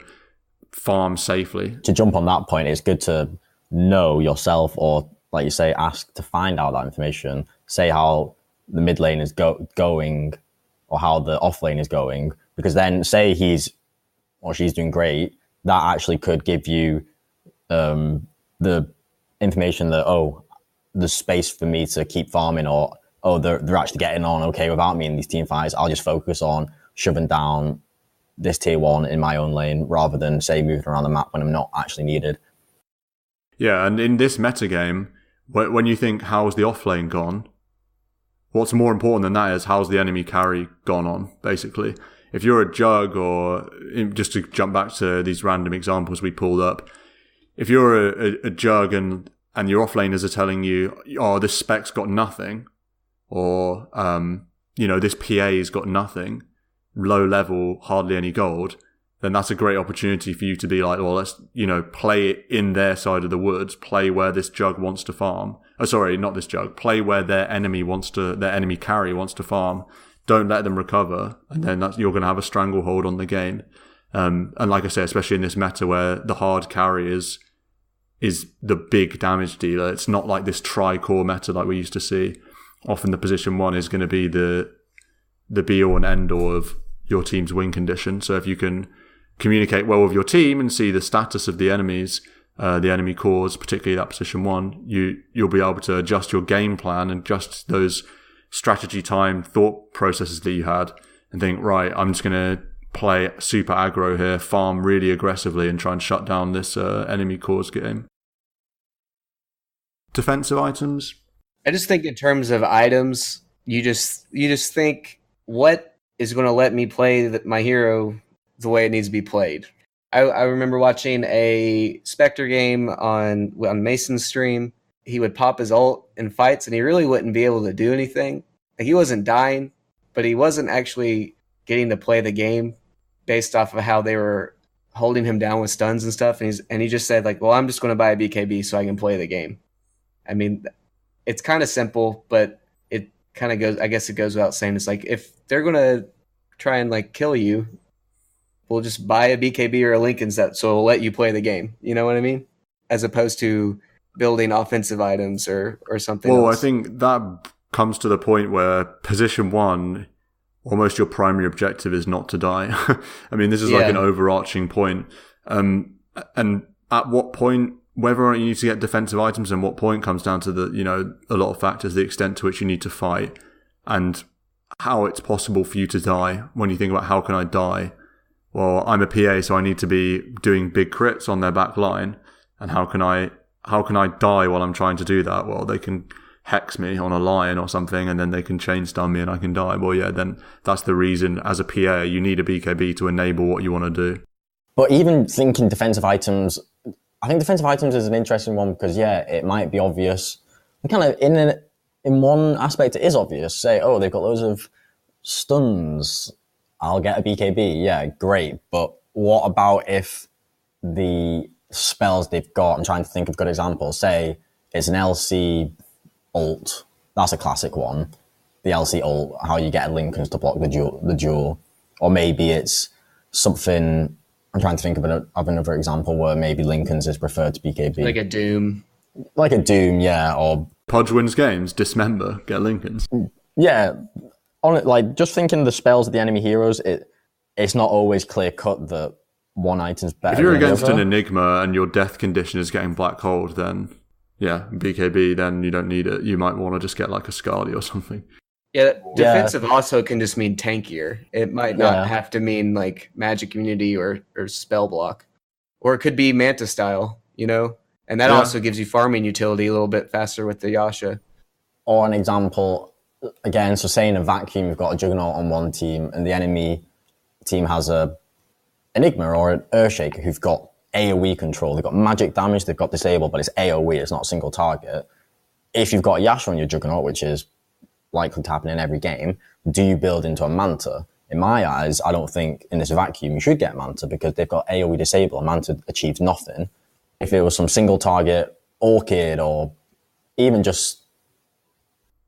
farm safely. To jump on that point, it's good to know yourself, or like you say, ask to find out that information. Say how the mid lane is going or how the off lane is going, because then say he's or she's doing great, that actually could give you the information that, there's space for me to keep farming, or they're actually getting on okay without me in these team fights. I'll just focus on shoving down this tier 1 in my own lane rather than, say, moving around the map when I'm not actually needed. Yeah, and in this metagame, when you think, how's the offlane gone? What's more important than that is, how's the enemy carry gone on, basically. If you're a Jug, or just to jump back to these random examples we pulled up, if you're a Jug and your offlaners are telling you, this spec's got nothing, or, this PA's got nothing, low level, hardly any gold, then that's a great opportunity for you to be like, well, let's, play it in their side of the woods, play where this Jug wants to farm, Oh, sorry, not this jug. Play where their enemy carry wants to farm. Don't let them recover, and then you're going to have a stranglehold on the game. And like I say, especially in this meta where the hard carry is the big damage dealer. It's not like this tri-core meta like we used to see. Often the position 1 is going to be the be-all and end-all of your team's win condition. So if you can communicate well with your team and see the status of the enemies, the enemy cores, particularly that position 1, you'll be able to adjust your game plan and adjust those strategy time thought processes that you had and think, right, I'm just going to play super aggro here, farm really aggressively and try and shut down this enemy cores game. Defensive items? I just think in terms of items, you just think, what is going to let me play my hero the way it needs to be played? I remember watching a Spectre game on Mason's stream. He would pop his ult in fights, and he really wouldn't be able to do anything. Like, he wasn't dying, but he wasn't actually getting to play the game based off of how they were holding him down with stuns and stuff. And he just said, like, well, I'm just going to buy a BKB so I can play the game. I mean, it's kind of simple, but it kind of goes, I guess it goes without saying. It's like, if they're going to try and like kill you, we'll just buy a BKB or a Lincoln's so it'll let you play the game. You know what I mean? As opposed to building offensive items or something else. Well, I think that comes to the point where position 1, almost your primary objective is not to die. I mean, this is like an overarching point. And at what point, whether or not you need to get defensive items and what point comes down to a lot of factors, the extent to which you need to fight and how it's possible for you to die. When you think about how can I die? Well, I'm a PA, so I need to be doing big crits on their back line. And how can I die while I'm trying to do that? Well, they can hex me on a lion or something, and then they can chain stun me and I can die. Well, yeah, then that's the reason as a PA, you need a BKB to enable what you want to do. But even thinking defensive items, I think defensive items is an interesting one because, it might be obvious. And kind of in one aspect, it is obvious. Say, oh, they've got loads of stuns. I'll get a BKB. Yeah, great. But what about if the spells they've got, I'm trying to think of good examples, say it's an LC ult. That's a classic one. The LC ult, how you get Lincolns to block the duel. Or maybe it's something, I'm trying to think of another example where maybe Lincolns is preferred to BKB. Like a Doom. Yeah. Or Pudge wins games, dismember, get Lincolns. Yeah. Just thinking the spells of the enemy heroes, it's not always clear cut that one item's better. If you're against an Enigma and your death condition is getting black holed, then BKB, then you don't need it. You might want to just get like a Scarly or something. Yeah, defensive also can just mean tankier. It might not have to mean like magic immunity or spell block. Or it could be Manta style, And that also gives you farming utility a little bit faster with the Yasha. Or an example, again, so say in a vacuum, you've got a Juggernaut on one team and the enemy team has a Enigma or an Earthshaker who've got AoE control. They've got magic damage, they've got disable, but it's AoE, it's not a single target. If you've got a Yasha on your Juggernaut, which is likely to happen in every game, do you build into a Manta? In my eyes, I don't think in this vacuum you should get Manta because they've got AoE disable and Manta achieves nothing. If it was some single target Orchid or even just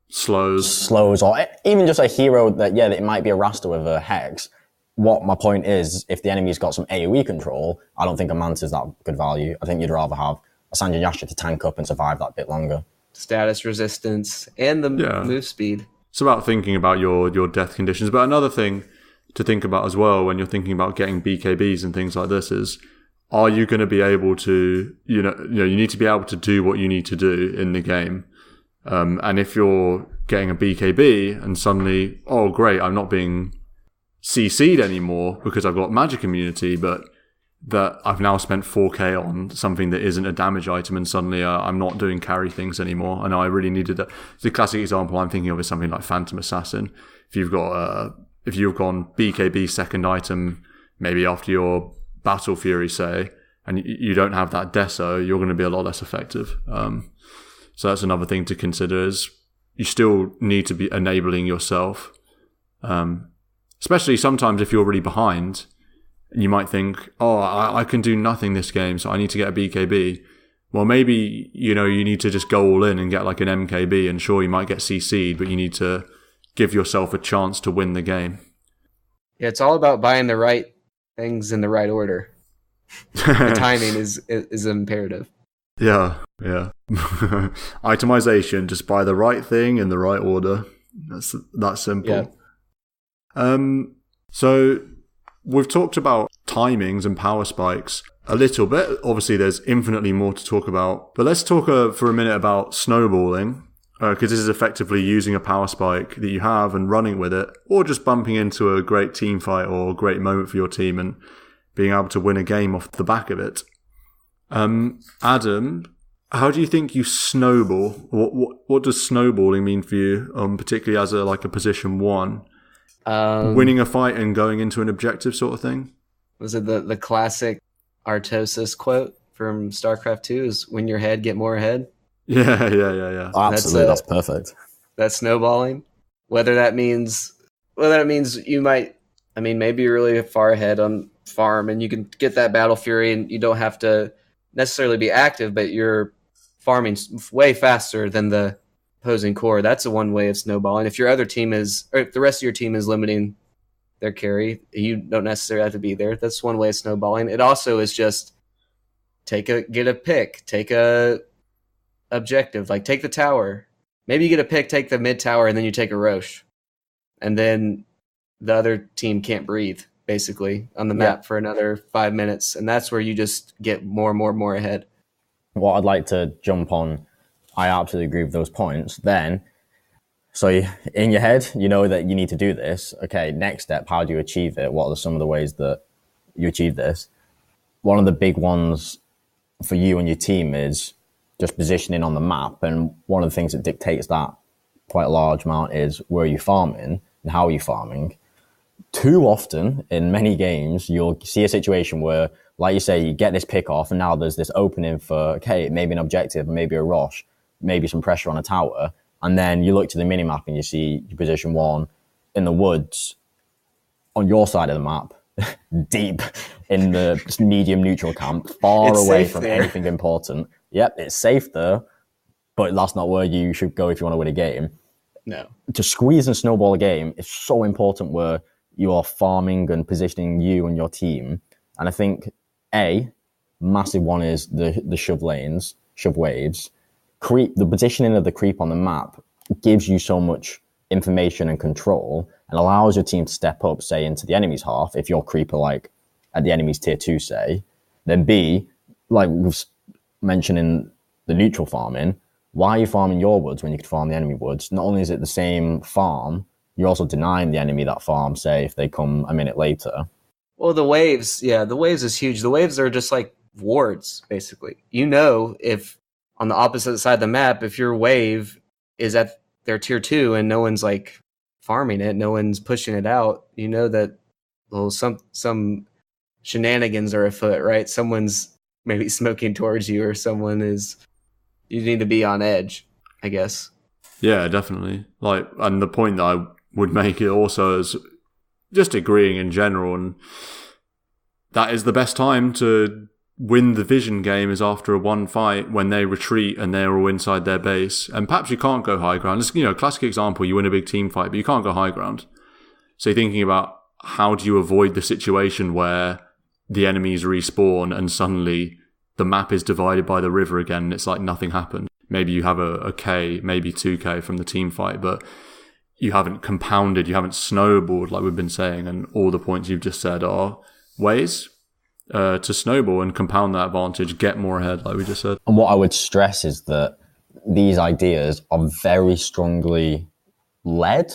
slows or even just a hero that it might be a Rasta with a Hex. What my point is, if the enemy's got some AoE control, I don't think a Manta is that good value. I think you'd rather have a Sanjay Yasha to tank up and survive that bit longer. Status resistance and the move speed. It's about thinking about your death conditions. But another thing to think about as well when you're thinking about getting BKBs and things like this is, are you going to be able to, you need to be able to do what you need to do in the game. And if you're getting a BKB and suddenly, oh great, I'm not being CC'd anymore because I've got magic immunity, but that I've now spent 4k on something that isn't a damage item and suddenly I'm not doing carry things anymore and I really needed that. The classic example I'm thinking of is something like Phantom Assassin. If you've gone BKB second item, maybe after your Battle Fury, say, and you don't have that Deso, you're going to be a lot less effective. So that's another thing to consider is you still need to be enabling yourself. Especially sometimes if you're really behind, you might think, oh, I can do nothing this game, so I need to get a BKB. well, maybe, you need to just go all in and get like an MKB, and sure, you might get CC'd, but you need to give yourself a chance to win the game. Yeah, it's all about buying the right things in the right order. The timing is imperative. Yeah. Itemization, just buy the right thing in the right order. That's simple. Yeah. So we've talked about timings and power spikes a little bit. Obviously, there's infinitely more to talk about. But let's talk for a minute about snowballing, because this is effectively using a power spike that you have and running with it, or just bumping into a great team fight or a great moment for your team and being able to win a game off the back of it. Adam, how do you think you snowball? What does snowballing mean for you, particularly as a position 1? Winning a fight and going into an objective sort of thing? Was it the classic Artosis quote from StarCraft 2 is win your head, get more ahead? Yeah. Absolutely, that's perfect. That's snowballing. Whether that means you might, maybe you're really far ahead on farm and you can get that battle fury and you don't have to necessarily be active, but you're farming way faster than the opposing core. That's a one way of snowballing. If your other team if the rest of your team is limiting their carry, you don't necessarily have to be there. That's one way of snowballing. It also is just get a pick, take a objective, like take the tower. Maybe you get a pick, take the mid tower, and then you take a Roche. And then the other team can't breathe, basically, on the map for another 5 minutes. And that's where you just get more ahead. What I'd like to jump on, I absolutely agree with those points. Then, so in your head, you know that you need to do this. Okay, next step, how do you achieve it? What are some of the ways that you achieve this? One of the big ones for you and your team is just positioning on the map. And one of the things that dictates that quite a large amount is where are you farming and how are you farming. Too often in many games, you'll see a situation where, like you say, you get this pick off and now there's this opening for, okay, maybe an objective, maybe a Roche, maybe some pressure on a tower. And then you look to the minimap and you see your position 1 in the woods on your side of the map, deep in the medium neutral camp, far away from anything important. Yep, it's safe there, but that's not where you should go if you want to win a game. No. To squeeze and snowball a game is so important where you are farming and positioning you and your team. And I think massive one is the shove waves. The positioning of the creep on the map gives you so much information and control and allows your team to step up, say, into the enemy's half. If your creeper at the enemy's tier 2, say, then B, like we've mentioned in the neutral farming, why are you farming your woods when you could farm the enemy woods? Not only is it the same farm, you're also denying the enemy that farm, say, if they come a minute later. Well, the waves is huge. The waves are just like wards, basically. If on the opposite side of the map, if your wave is at their tier 2 and no one's farming it, no one's pushing it out, that some shenanigans are afoot, right? Someone's maybe smoking towards you, or you need to be on edge, I guess. Yeah, definitely. And the point that I would make it also is just agreeing in general, and that is the best time to win the vision game is after a one fight when they retreat and they're all inside their base. And perhaps you can't go high ground. It's, classic example, you win a big team fight, but you can't go high ground. So you're thinking about how do you avoid the situation where the enemies respawn and suddenly the map is divided by the river again and it's like nothing happened. Maybe you have a K, maybe 2K from the team fight, but you haven't compounded, you haven't snowballed like we've been saying, and all the points you've just said are ways to snowball and compound that advantage, get more ahead, like we just said. And what I would stress is that these ideas are very strongly led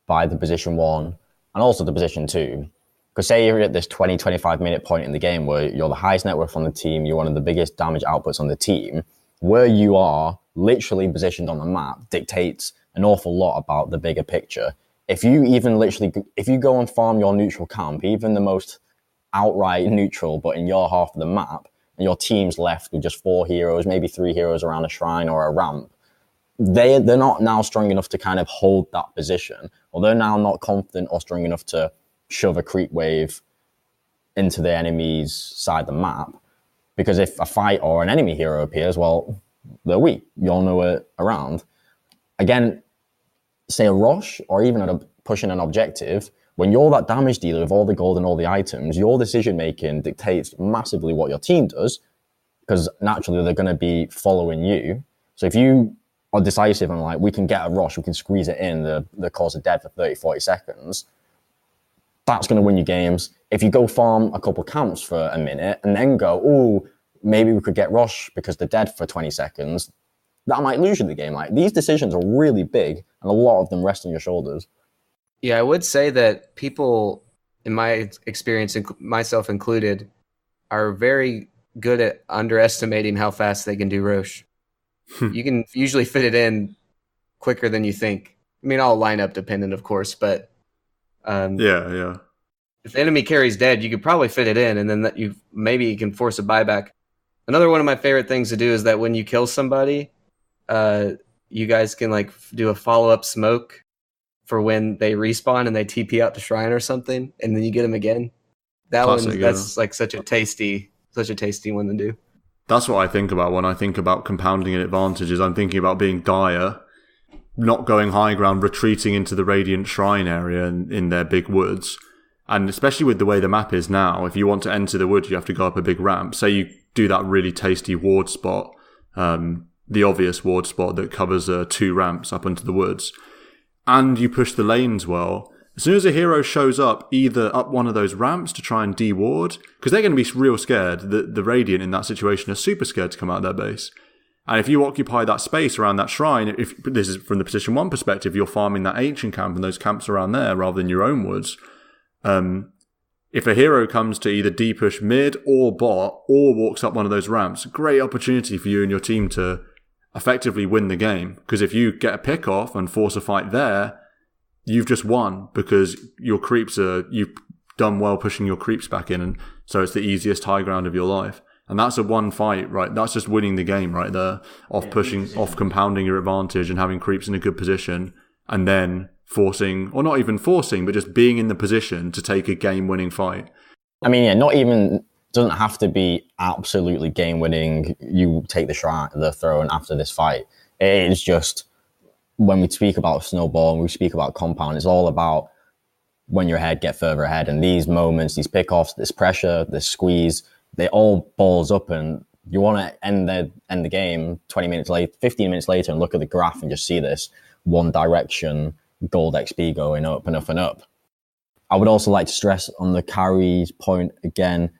by the position 1 and also the position 2. Because say you're at this 20-25 minute point in the game where you're the highest net worth on the team, you're one of the biggest damage outputs on the team, where you are literally positioned on the map dictates an awful lot about the bigger picture. If you go and farm your neutral camp, even the most outright neutral, but in your half of the map, and your team's left with just 4 heroes, maybe 3 heroes around a shrine or a ramp, they're not now strong enough to kind of hold that position, or they're now not confident or strong enough to shove a creep wave into the enemy's side of the map. Because if a fight or an enemy hero appears, well, they're weak. You all know it around. Again, say a rush or even pushing an objective, when you're that damage dealer with all the gold and all the items, your decision making dictates massively what your team does, because naturally they're going to be following you. So if you are decisive and like, we can get a rush, we can squeeze it in, the cause of dead for 30, 40 seconds, that's going to win you games. If you go farm a couple camps for a minute and then go, oh, maybe we could get rush because they're dead for 20 seconds, that might lose you the game. Like, these decisions are really big and a lot of them rest on your shoulders. Yeah, I would say that people, in my experience, myself included, are very good at underestimating how fast they can do Roche. You can usually fit it in quicker than you think. I mean, all lineup dependent, of course, but yeah. If the enemy carries dead, you could probably fit it in, and then you can force a buyback. Another one of my favorite things to do is that when you kill somebody, you guys can like do a follow-up smoke for when they respawn and they TP out to Shrine or something, and then you get them again. That's like such a tasty one to do. That's what I think about when I think about compounding an advantage. Is I'm thinking about being dire, not going high ground, retreating into the Radiant Shrine area in their big woods. And especially with the way the map is now, if you want to enter the woods, you have to go up a big ramp. Say you do that really tasty ward spot, the obvious ward spot that covers 2 ramps up into the woods, and you push the lanes well. As soon as a hero shows up, either up one of those ramps to try and de-ward, because they're going to be real scared. The Radiant in that situation are super scared to come out of their base. And if you occupy that space around that shrine, if this is from the position 1 perspective, you're farming that ancient camp and those camps around there rather than your own woods. If a hero comes to either D-push mid or bot or walks up one of those ramps, great opportunity for you and your team to effectively win the game. Because if you get a pick off and force a fight there, you've just won because your creeps you've done well pushing your creeps back in, and so it's the easiest high ground of your life. And that's a one fight, right? That's just winning the game right there, off compounding your advantage and having creeps in a good position, and then forcing, or not even forcing, but just being in the position to take a game-winning fight. I mean, yeah, not even, doesn't have to be absolutely game-winning, you take the throne after this fight. It is just, when we speak about snowball and we speak about compound, it's all about when you're ahead, get further ahead. And these moments, these pickoffs, this pressure, this squeeze, they all balls up, and you want to end the game 20 minutes later, 15 minutes later, and look at the graph and just see this one direction gold XP going up and up and up. I would also like to stress on the carries point again,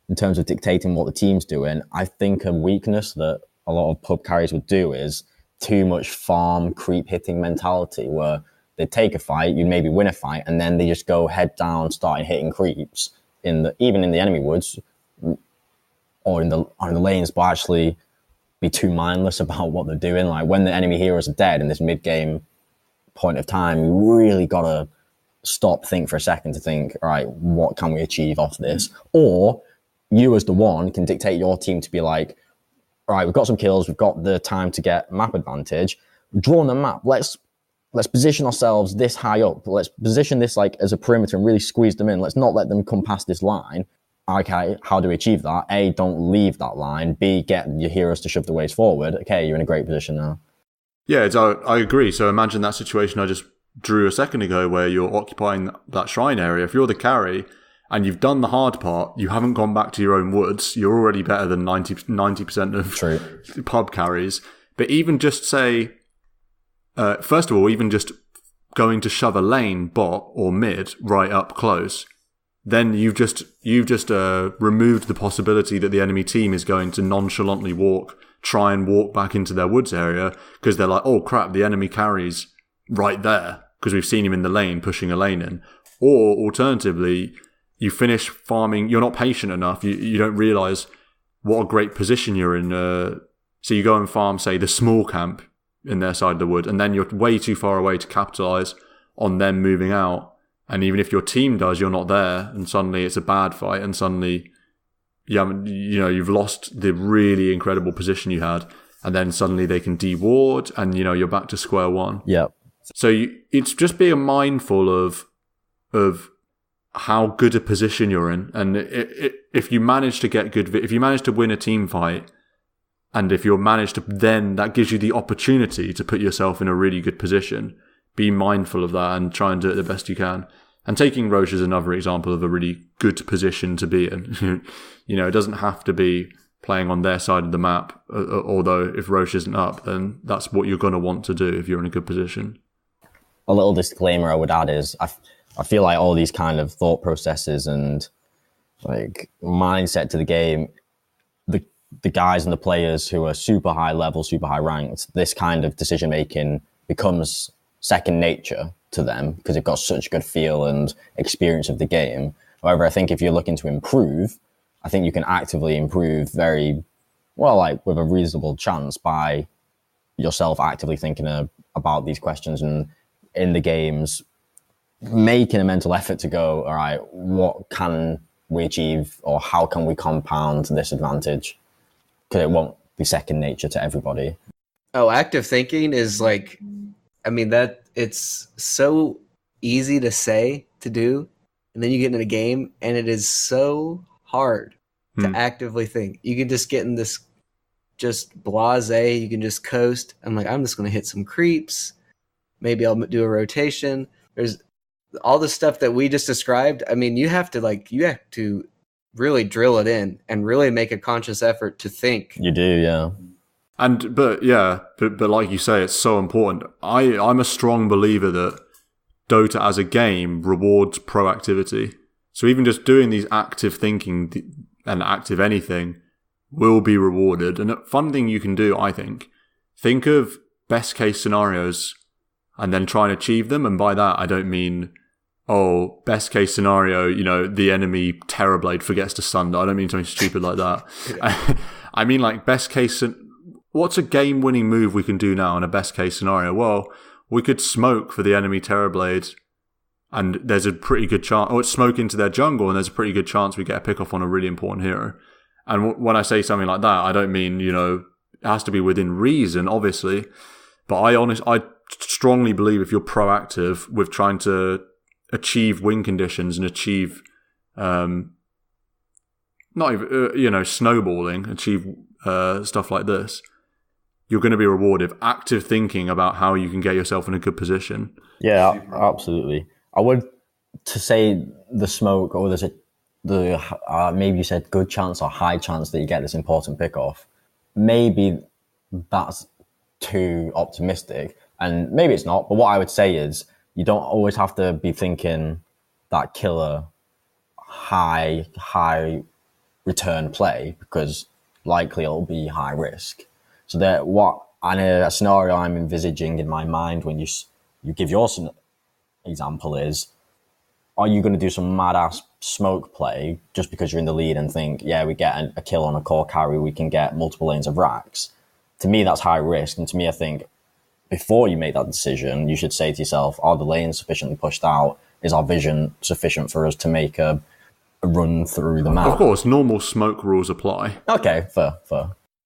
in terms of dictating what the team's doing. I think a weakness that a lot of pub carries would do is too much farm creep hitting mentality, where they take a fight, you maybe win a fight, and then they just go head down, starting hitting creeps even in the enemy woods or in the lanes, but actually be too mindless about what they're doing. Like when the enemy heroes are dead in this mid game point of time, you really gotta think for a second to think, all right, what can we achieve off this? Or you as the one can dictate your team to be like, all right, we've got some kills, we've got the time to get map advantage, draw on the map, let's position ourselves this high up, let's position this like as a perimeter and really squeeze them in, let's not let them come past this line. Okay, how do we achieve that? A, don't leave that line. B, get your heroes to shove the ways forward. Okay, you're in a great position now. Yeah, I agree. So imagine that situation I just drew a second ago where you're occupying that shrine area. If you're the carry and you've done the hard part, you haven't gone back to your own woods, you're already better than 90% of pub carries. But even just say, first of all, even just going to shove a lane, bot or mid right up close, then you've just removed the possibility that the enemy team is going to nonchalantly try and walk back into their woods area because they're like, oh crap, the enemy carries right there because we've seen him in the lane pushing a lane in. Or alternatively, you finish farming, you're not patient enough, you don't realize what a great position you're in. So you go and farm, say, the small camp in their side of the wood, and then you're way too far away to capitalize on them moving out. And even if your team does, you're not there, and suddenly it's a bad fight, and suddenly you've lost the really incredible position you had, and then suddenly they can de-ward, and you're back to square one. Yeah. So it's just being mindful of how good a position you're in. And if you manage to get good, if you manage to win a team fight, and if you're managed to, then that gives you the opportunity to put yourself in a really good position. Be mindful of that and try and do it the best you can. And taking Roche is another example of a really good position to be in. It doesn't have to be playing on their side of the map, although if Roche isn't up, then that's what you're going to want to do if you're in a good position. A little disclaimer I would add is I feel like all these kind of thought processes and like mindset to the game, the guys and the players who are super high level, super high ranked, this kind of decision making becomes second nature to them because they've got such a good feel and experience of the game. However, I think if you're looking to improve, I think you can actively improve very well, like with a reasonable chance by yourself actively thinking about these questions and in the games, making a mental effort to go, all right, what can we achieve or how can we compound this advantage? Because it won't be second nature to everybody. Oh, active thinking is like, that it's so easy to say, to do, and then you get into the game and it is so hard to actively think. You can just get in this just blasé, you can just coast. I'm just going to hit some creeps. Maybe I'll do a rotation. There's all the stuff that we just described. You have to really drill it in and really make a conscious effort to think. You do, yeah. But like you say, it's so important. I'm a strong believer that Dota as a game rewards proactivity. So even just doing these active thinking and active anything will be rewarded. And a fun thing you can do, I think of best case scenarios and then try and achieve them. And by that, I don't mean, best case scenario, the enemy Terrorblade forgets to sunder. I don't mean something stupid like that. I mean like best case, what's a game-winning move we can do now in a best case scenario? Well, we could smoke for the enemy Terrorblade and there's a pretty good chance, or it's smoke into their jungle and there's a pretty good chance we get a pick off on a really important hero. And when I say something like that, I don't mean, it has to be within reason, obviously. But I strongly believe if you're proactive with trying to achieve win conditions and achieve, not even, snowballing, achieve stuff like this, you're going to be rewarded. Active thinking about how you can get yourself in a good position. Yeah, absolutely. I would to say the smoke, or there's maybe you said good chance or high chance that you get this important pick off. Maybe that's too optimistic, and maybe it's not. But what I would say is you don't always have to be thinking that killer high return play because likely it'll be high risk. So that a scenario I'm envisaging in my mind when you give your example is, are you going to do some mad ass smoke play just because you're in the lead and think, yeah, we get a kill on a core carry, we can get multiple lanes of racks? To me, that's high risk. And to me, I think before you make that decision, you should say to yourself, are the lanes sufficiently pushed out? Is our vision sufficient for us to make a run through the map? Of course, normal smoke rules apply. Okay, fair.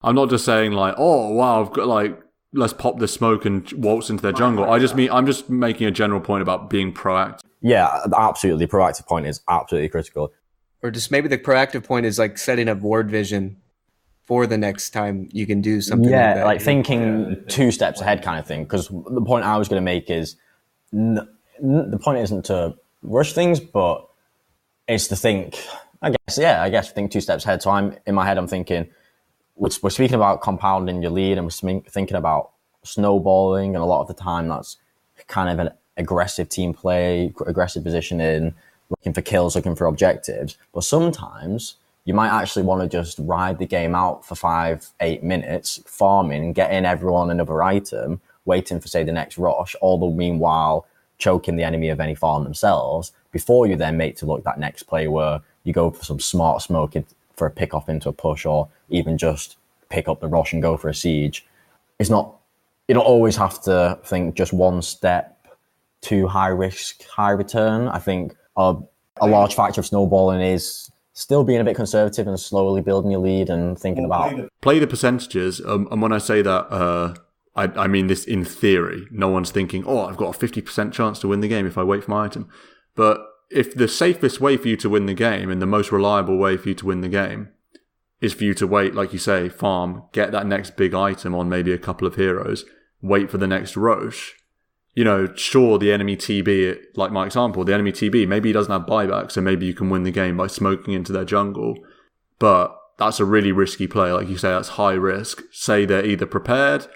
I'm not just saying like, oh, wow, I've got let's pop this smoke and waltz into their jungle. I'm just making a general point about being proactive. Yeah, absolutely. The proactive point is absolutely critical. Or just maybe the proactive point is like setting up ward vision for the next time you can do something like that. Yeah, like thinking 2 steps ahead kind of thing. Because the point I was going to make is the point isn't to rush things, but it's to think, I guess think 2 steps ahead. So I'm thinking, we're speaking about compounding your lead and we're thinking about snowballing. And a lot of the time that's kind of an aggressive team play, aggressive positioning, looking for kills, looking for objectives. But sometimes you might actually want to just ride the game out for 5-8 minutes, farming, getting everyone another item, waiting for, say, the next rush, all the meanwhile choking the enemy of any farm themselves, before you then make to look that next play where you go for some smart smoke for a pick off into a push, or even just pick up the rush and go for a siege. You don't always have to think just one step too high risk, high return. I think a large factor of snowballing is still being a bit conservative and slowly building your lead and thinking about... Play the percentages. And when I say that, I mean this in theory. No one's thinking, I've got a 50% chance to win the game if I wait for my item. But if the safest way for you to win the game and the most reliable way for you to win the game is for you to wait, like you say, farm, get that next big item on maybe a couple of heroes, wait for the next Roche. Sure, the enemy TB, like my example, the enemy TB, maybe he doesn't have buyback, so maybe you can win the game by smoking into their jungle. But that's a really risky play. Like you say, that's high risk. Say they're either prepared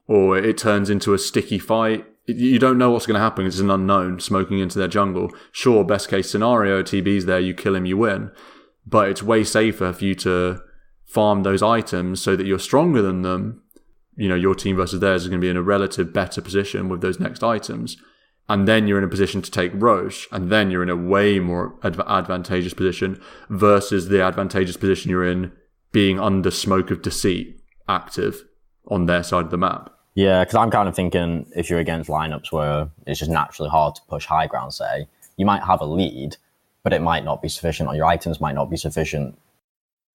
or it turns into a sticky fight. You don't know what's going to happen. It's an unknown, smoking into their jungle. Sure, best case scenario, TB's there, you kill him, you win. But it's way safer for you to farm those items so that you're stronger than them. Your team versus theirs is going to be in a relative better position with those next items. And then you're in a position to take Roche, and then you're in a way more advantageous position versus the advantageous position you're in being under Smoke of Deceit active on their side of the map. Yeah, because I'm kind of thinking if you're against lineups where it's just naturally hard to push high ground, say, you might have a lead, but it might not be sufficient, or your items might not be sufficient.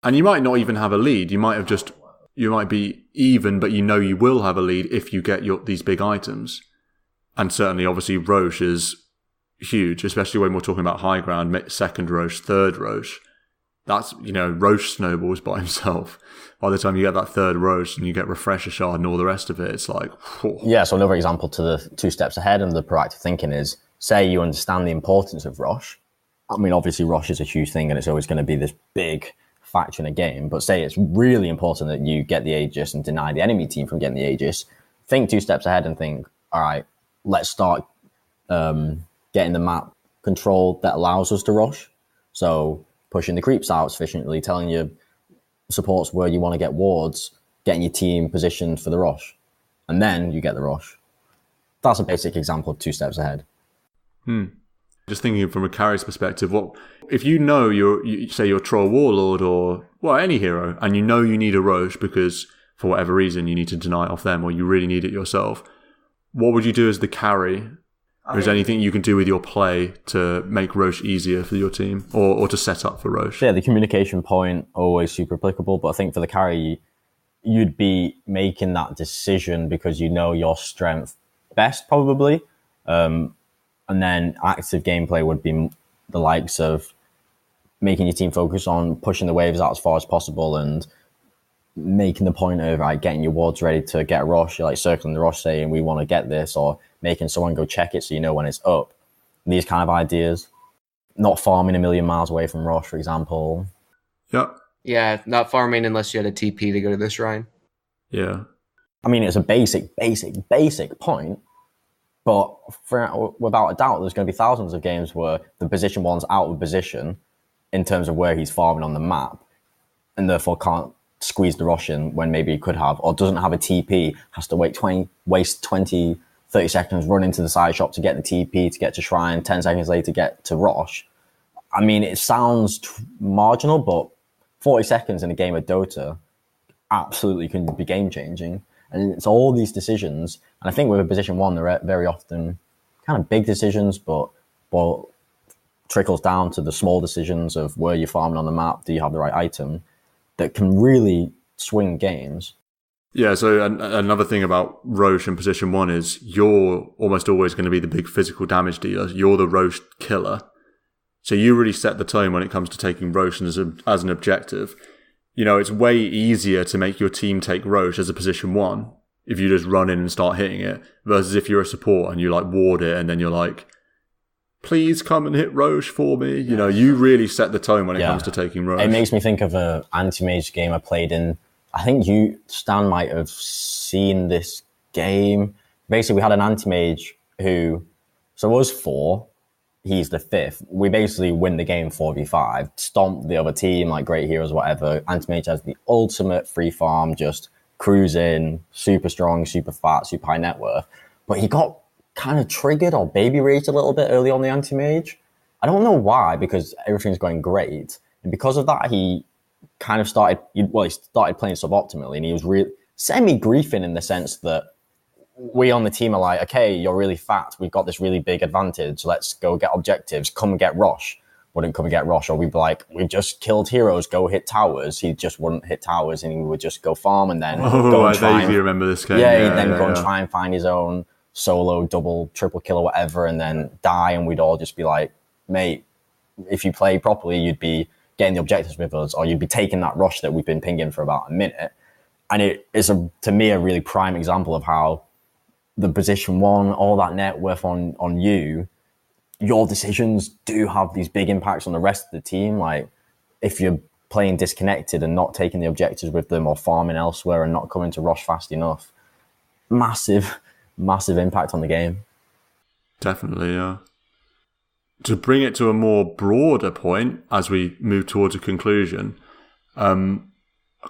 And you might not even have a lead. You might be even, but you will have a lead if you get these big items. And certainly, obviously, Roche is huge, especially when we're talking about high ground, second Roche, third Roche. That's, Roche snowballs by himself. By the time you get that third Roche and you get Refresher Shard and all the rest of it, it's like, whew. Yeah, so another example to the 2 steps ahead and the proactive thinking is, say you understand the importance of Roche. I mean, obviously, Roche is a huge thing and it's always going to be this big factor in a game, but say it's really important that you get the Aegis and deny the enemy team from getting the Aegis. Think 2 steps ahead and think, all right, let's start getting the map control that allows us to rush. So pushing the creeps out sufficiently, telling your supports where you want to get wards, getting your team positioned for the rush, and then you get the rush. That's a basic example of 2 steps ahead. Just thinking from a carry's perspective, what if you say you're Troll Warlord or any hero, and you need a Roche because for whatever reason you need to deny it off them, or you really need it yourself. What would you do as the carry? Or is there anything you can do with your play to make Roche easier for your team or to set up for Roche? Yeah, the communication point, always super applicable. But I think for the carry, you'd be making that decision because you know your strength best, probably. And then active gameplay would be the likes of making your team focus on pushing the waves out as far as possible and making the point of getting your wards ready to get a rush. You're circling the rush saying we want to get this, or making someone go check it so you know when it's up. These kind of ideas. Not farming a million miles away from rush, for example. Yeah, not farming unless you had a TP to go to the shrine. Yeah. I mean, it's a basic point, but without a doubt, there's going to be thousands of games where the position one's out of position in terms of where he's farming on the map, and therefore can't squeeze the rush in when maybe he could have, or doesn't have a TP, has to waste 20, 30 seconds, run into the side shop to get the TP, to get to shrine, 10 seconds later get to rush. I mean, it sounds marginal, but 40 seconds in a game of DotA absolutely can be game-changing. And it's all these decisions. And I think with a position one, they're very often kind of big decisions, but trickles down to the small decisions of where you're farming on the map, do you have the right item, that can really swing games. Yeah, so another thing about Roche in position one is you're almost always going to be the big physical damage dealer. You're the Roche killer. So you really set the tone when it comes to taking Roche as an objective. It's way easier to make your team take Roche as a position one if you just run in and start hitting it, versus if you're a support and you ward it and then you're like, please come and hit Roche for me. You really set the tone when it comes to taking Roche. It makes me think of an anti-mage game I played in. I think Stan might have seen this game. Basically, we had an anti-mage who, so us 4, he's the 5th. We basically win the game 4v5, stomp the other team, great heroes, whatever. Anti-mage has the ultimate free farm, just cruising, super strong, super fat, super high net worth. But he got kind of triggered or baby raged a little bit early on the anti-mage. I don't know why, because everything's going great. And because of that, he kind of started playing suboptimally, and he was really semi-griefing in the sense that we on the team are like, okay, you're really fat, we've got this really big advantage, let's go get objectives, come and get Roche. Wouldn't come and get Roche, or we'd be like, we just killed heroes, go hit towers. He just wouldn't hit towers, and he would just go farm and then go and try. I vaguely remember this game. Yeah, he'd then go and try and find his own solo, double, triple kill or whatever, and then die, and we'd all just be like, mate, if you play properly, you'd be getting the objectives with us, or you'd be taking that rush that we've been pinging for about a minute. And it is, to me, a really prime example of how the position one, all that net worth on you, your decisions do have these big impacts on the rest of the team. Like, if you're playing disconnected and not taking the objectives with them, or farming elsewhere and not coming to rush fast enough, massive impact on the game. Definitely, yeah. To bring it to a more broader point as we move towards a conclusion, a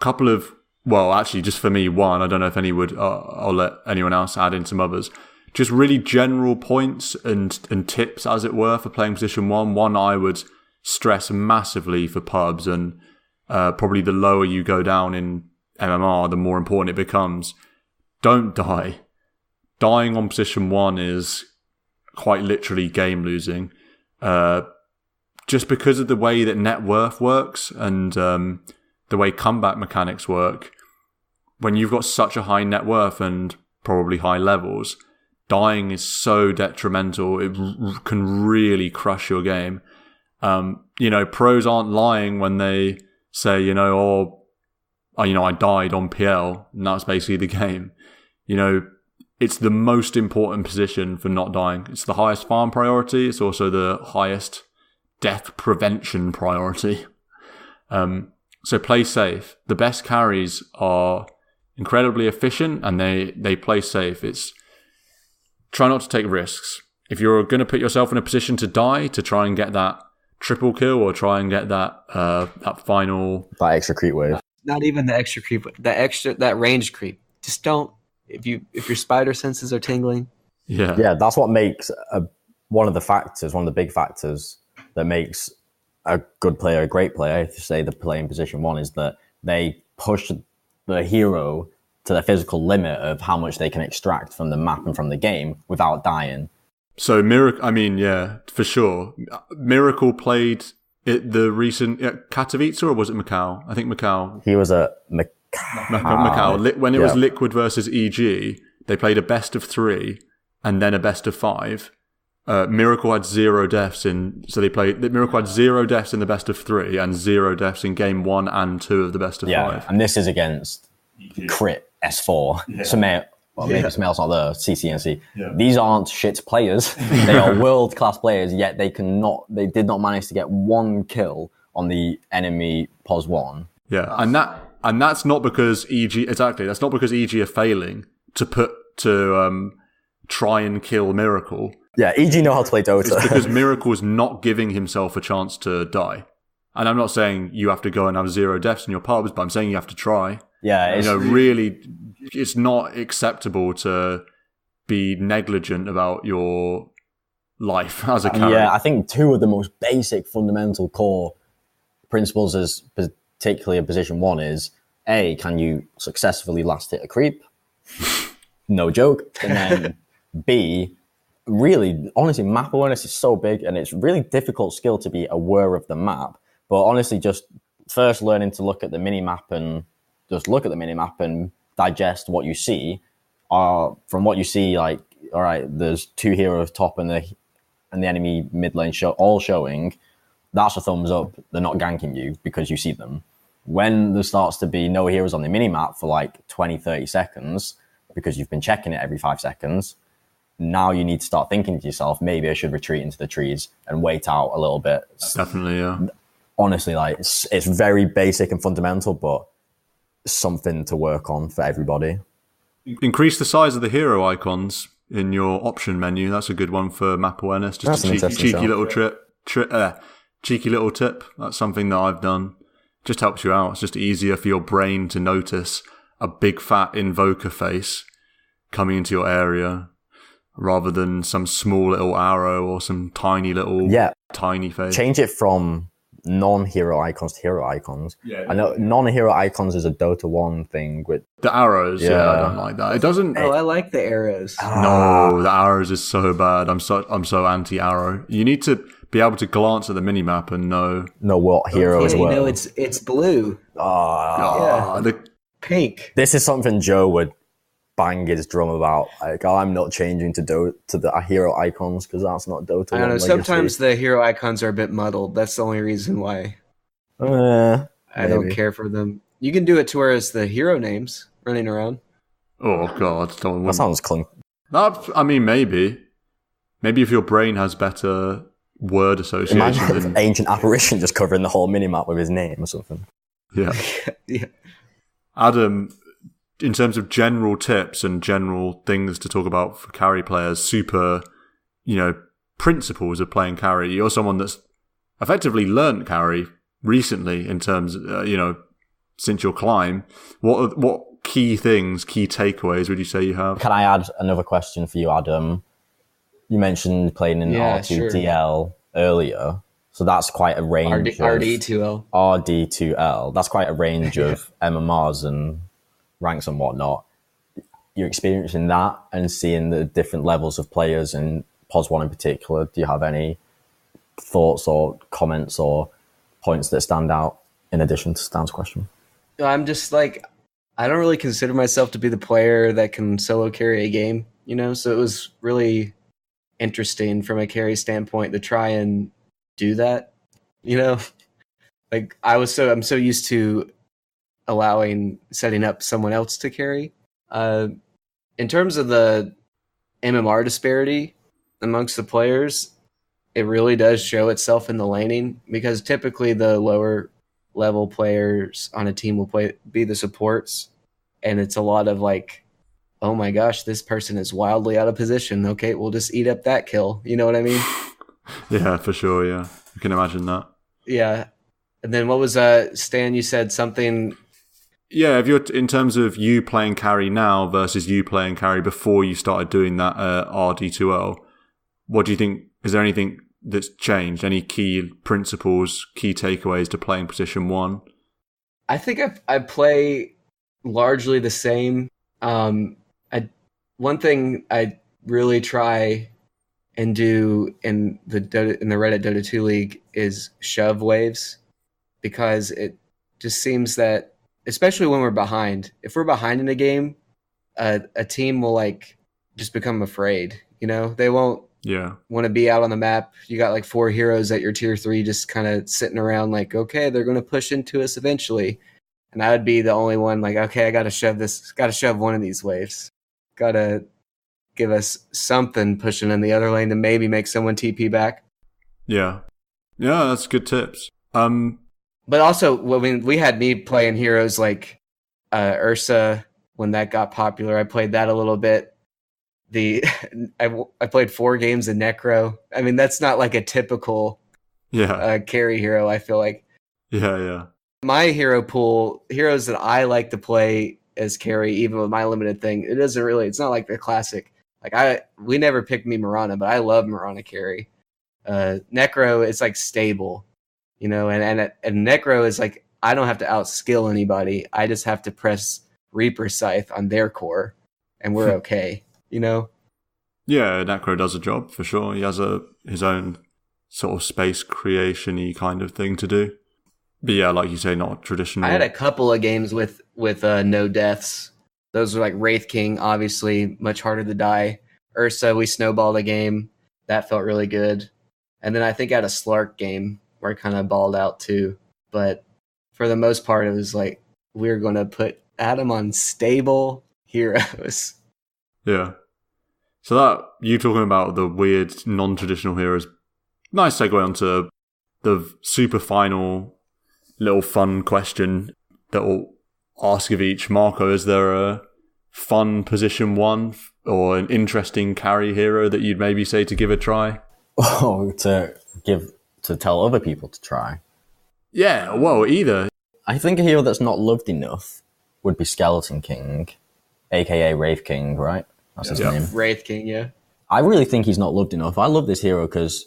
couple of, well, actually, just for me, one, I don't know if any would, I'll let anyone else add in some others. Just really general points and tips, as it were, for playing position one. One I would stress massively for pubs, and probably the lower you go down in MMR, the more important it becomes. Don't die. Dying on position one is quite literally game losing. Just because of the way that net worth works and the way comeback mechanics work, when you've got such a high net worth and probably high levels, dying is so detrimental. It can really crush your game. Pros aren't lying when they say, I died on PL, and that's basically the game. It's the most important position for not dying. It's the highest farm priority. It's also the highest death prevention priority. So play safe. The best carries are incredibly efficient, and they play safe. It's try not to take risks. If you're going to put yourself in a position to die, to try and get that triple kill or try and get that final... That extra creep wave. Not even the extra creep, that range creep. Just don't... If your spider senses are tingling. Yeah, that's what makes one of the big factors that makes a good player a great player, if you say the play in position one, is that they push the hero to the physical limit of how much they can extract from the map and from the game without dying. So for sure. Miracle played at the recent Katowice, or was it Macau? I think Macau. He was at Macau. When it was Liquid versus EG, they played a best of 3 and then a best of 5. Miracle had 0 deaths Miracle had 0 deaths in the best of 3 and 0 deaths in game 1 and 2 of the best of 5. And this is against Crit S4. Maybe Smel's not there, CCNC. Yeah. These aren't shit players. They are world-class players, yet they did not manage to get 1 kill on the enemy POS 1. Yeah, and that's not because EG, exactly, that's not because EG are failing to try and kill Miracle. Yeah, EG know how to play Dota. It's because Miracle's not giving himself a chance to die. And I'm not saying you have to go and have 0 deaths in your pubs, but I'm saying you have to try. Yeah, really, it's not acceptable to be negligent about your life as a carry. Yeah, I think 2 of the most basic, fundamental core principles as particularly in position 1 is, A, can you successfully last hit a creep? No joke. And then B, really, honestly, map awareness is so big, and it's really difficult skill to be aware of the map. But honestly, just first learning to look at the mini-map and just look at the mini-map and digest what you see. From what you see, like, all right, there's 2 heroes top and the enemy mid lane all showing. That's a thumbs up. They're not ganking you because you see them. When there starts to be no heroes on the mini-map for like 20, 30 seconds, because you've been checking it every 5 seconds, now you need to start thinking to yourself, maybe I should retreat into the trees and wait out a little bit. Definitely, yeah. Honestly, like it's very basic and fundamental, but something to work on for everybody. Increase the size of the hero icons in your option menu. That's a good one for map awareness. Just a cheeky little cheeky little tip. That's something that I've done. Just helps you out. It's just easier for your brain to notice a big fat invoker face coming into your area rather than some small little arrow or some tiny little tiny face. Change it from non-hero icons to hero icons. Yeah, I know non-hero icons is a Dota 1 thing with the arrows. Yeah, I don't like that. It doesn't. Oh, I like the arrows. No, the arrows is so bad. I'm so anti-arrow. You need to be able to glance at the minimap and know what hero as well. You know, it's blue. The pink. This is something Joe would bang his drum about like, oh, I'm not changing to the hero icons because that's not Dota. I don't know. Legacy. Sometimes the hero icons are a bit muddled. That's the only reason why I don't care for them. You can do it to where it's the hero names running around. Oh God, that sounds clunk. I mean, maybe if your brain has better word association. Imagine an ancient apparition just covering the whole minimap with his name or something. Yeah. Yeah. Adam, in terms of general tips and general things to talk about for carry players, super, principles of playing carry, you're someone that's effectively learnt carry recently in terms, since your climb. What key takeaways would you say you have? Can I add another question for you, Adam? You mentioned playing in R2DL earlier. So that's quite a range of... RD2L. RD2L. That's quite a range of MMRs and ranks and whatnot. You're experiencing that and seeing the different levels of players and POS 1 in particular. Do you have any thoughts or comments or points that stand out in addition to Stan's question? I'm just like, I don't really consider myself to be the player that can solo carry a game, so it was really interesting from a carry standpoint to try and do that, like I'm so used to setting up someone else to carry. In terms of the MMR disparity amongst the players, it really does show itself in the laning, because typically the lower level players on a team will be the supports, and it's a lot of like, oh my gosh, this person is wildly out of position. Okay, we'll just eat up that kill. You know what I mean? Yeah, for sure. Yeah, I can imagine that. Yeah. And then what was Stan? You said something. Yeah, if you're in terms of you playing carry now versus you playing carry before you started doing that RD2L, what do you think? Is there anything that's changed? Any key principles, key takeaways to playing position 1? I think I play largely the same. One thing I really try and do in the Reddit Dota 2 League is shove waves, because it just seems that, especially when we're behind, if we're behind in a game, a team will like just become afraid. They won't want to be out on the map. You got like 4 heroes at your tier 3 just kind of sitting around like, okay, they're going to push into us eventually. And I would be the only one like, okay, I got to shove one of these waves. Got to give us something pushing in the other lane to maybe make someone TP back. Yeah. Yeah, that's good tips. But also, we had me playing heroes like Ursa when that got popular. I played that a little bit. I played 4 games of Necro. I mean, that's not like a typical carry hero, I feel like. Yeah. My hero pool, heroes that I like to play as carry, even with my limited thing, it's not like the classic. Like we never picked me Mirana, but I love Mirana carry. Necro is like stable, and Necro is like, I don't have to outskill anybody. I just have to press Reaper Scythe on their core, and we're okay, Yeah, Necro does a job for sure. He has his own sort of space creation-y kind of thing to do. But yeah, like you say, not traditional. I had a couple of games with no deaths. Those were like Wraith King, obviously much harder to die. Ursa, we snowballed a game. That felt really good. And then I think I had a Slark game where I kind of balled out too. But for the most part, it was like, we're going to put Adam on stable heroes. Yeah. So that, you talking about the weird, non-traditional heroes, nice segue onto the super final little fun question that we'll ask of each. Marco, is there a fun position 1 or an interesting carry hero that you'd maybe say to give a try? Oh, to tell other people to try? Yeah, well, either. I think a hero that's not loved enough would be Skeleton King, aka Wraith King, right? That's his name. Wraith King, yeah. I really think he's not loved enough. I love this hero because,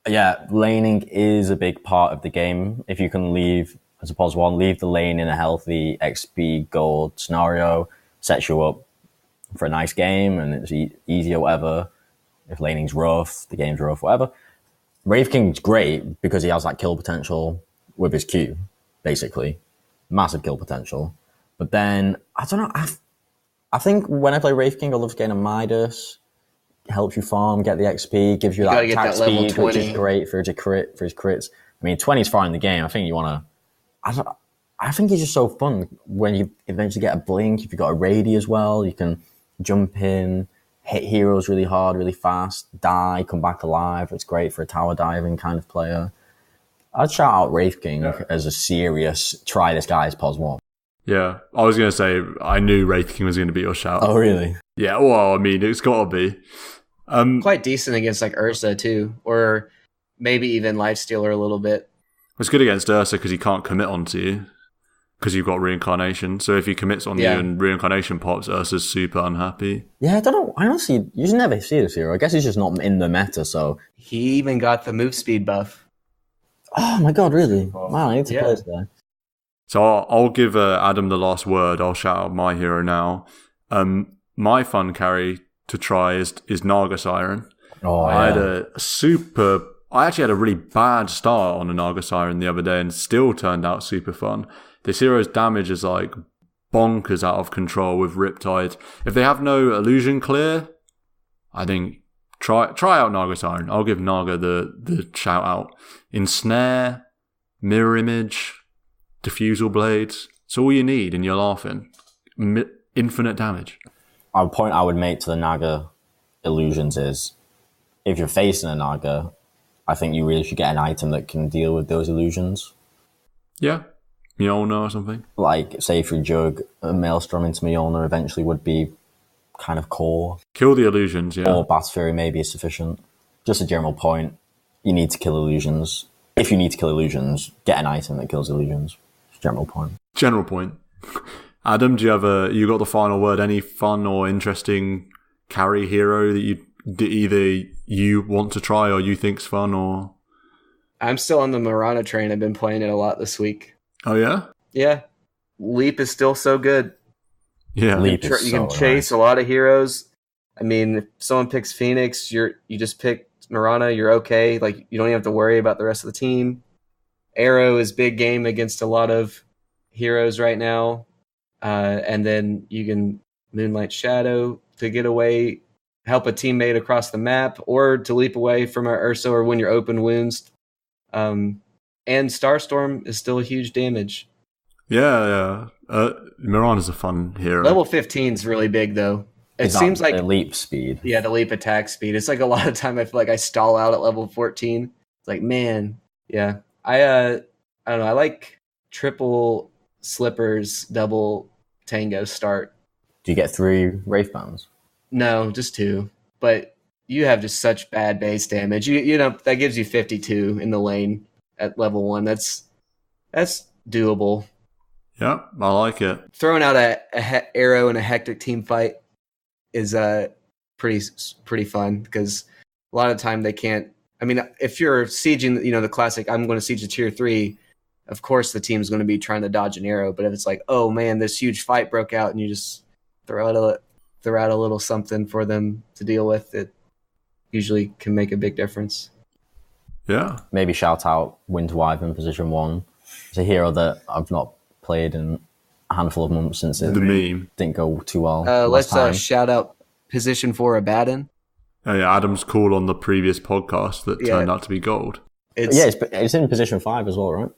laning is a big part of the game. If you can leave the lane in a healthy XP gold scenario, sets you up for a nice game, and it's easy or whatever. If laning's rough, the game's rough, whatever. Wraith King's great because he has that kill potential with his Q, basically. Massive kill potential. But then, I don't know, I think when I play Wraith King, I love getting a Midas. Helps you farm, get the XP, gives you that attack speed, which is great for his crits. I mean, 20 is far in the game. I think you want to... I think it's just so fun when you eventually get a blink. If you've got a Rady as well, you can jump in, hit heroes really hard, really fast, die, come back alive. It's great for a tower diving kind of player. I'd shout out Wraith King as a serious try this guy's pos 1. Yeah, I was going to say, I knew Wraith King was going to be your shout. Oh, really? Yeah, well, I mean, it's got to be. Quite decent against like Ursa too, or maybe even Lifestealer a little bit. It's good against Ursa because he can't commit onto you because you've got Reincarnation. So if he commits on you and Reincarnation pops, Ursa's super unhappy. Yeah, I don't know. I honestly, you just never see this hero. I guess he's just not in the meta, so... He even got the move speed buff. Oh my god, really? Wow, I need to play this guy. So I'll give Adam the last word. I'll shout out my hero now. My fun carry to try is Naga Siren. Oh, I actually had a really bad start on a Naga Siren the other day and still turned out super fun. This hero's damage is like bonkers out of control with Riptide. If they have no illusion clear, I think try out Naga Siren. I'll give Naga the shout out. Ensnare, Mirror Image, Diffusal Blades. It's all you need and you're laughing. Infinite damage. A point I would make to the Naga illusions is, if you're facing a Naga, I think you really should get an item that can deal with those illusions. Yeah. Mjolnir or something? Like, say for Jug, a Maelstrom into Mjolnir eventually would be kind of core. Kill the illusions, yeah. Or Bat Fury maybe is sufficient. Just a general point. You need to kill illusions. If you need to kill illusions, get an item that kills illusions. General point. General point. Adam, do you got the final word? Any fun or interesting carry hero that either you want to try or you think's fun? Or I'm still on the Mirana train. I've been playing it a lot this week. Oh yeah? Yeah. Leap is still so good. Yeah. Leap you can chase a lot of heroes. I mean, if someone picks Phoenix, you just pick Mirana, you're okay. Like, you don't even have to worry about the rest of the team. Arrow is big game against a lot of heroes right now. And then you can Moonlight Shadow to get away, help a teammate across the map, or to leap away from our Ursa or when you're open wounds. And Starstorm is still a huge damage. Yeah. Mirana's a fun hero. Level 15 is really big, though. It seems like the leap speed. Yeah, the leap attack speed. It's like a lot of time I feel like I stall out at level 14. It's like, man, yeah. I don't know. I like triple slippers, double tango start. Do you get 3 Wraith Bands? No, just 2. But you have just such bad base damage. You know that gives you 52 in the lane at level 1. That's doable. Yeah, I like it. Throwing out a arrow in a hectic team fight is pretty fun because a lot of the time they can't. I mean, if you're sieging, the classic, I'm going to siege a tier 3. Of course, the team's going to be trying to dodge an arrow. But if it's like, oh man, this huge fight broke out, and you just throw out a little something for them to deal with, it usually can make a big difference. Yeah. Maybe shout out Windwyvern position 1. It's a hero that I've not played in a handful of months since it didn't go too well. Let's shout out position 4 Abaddon. Oh, yeah, Adam's call on the previous podcast that turned out to be gold. It's in position 5 as well, right?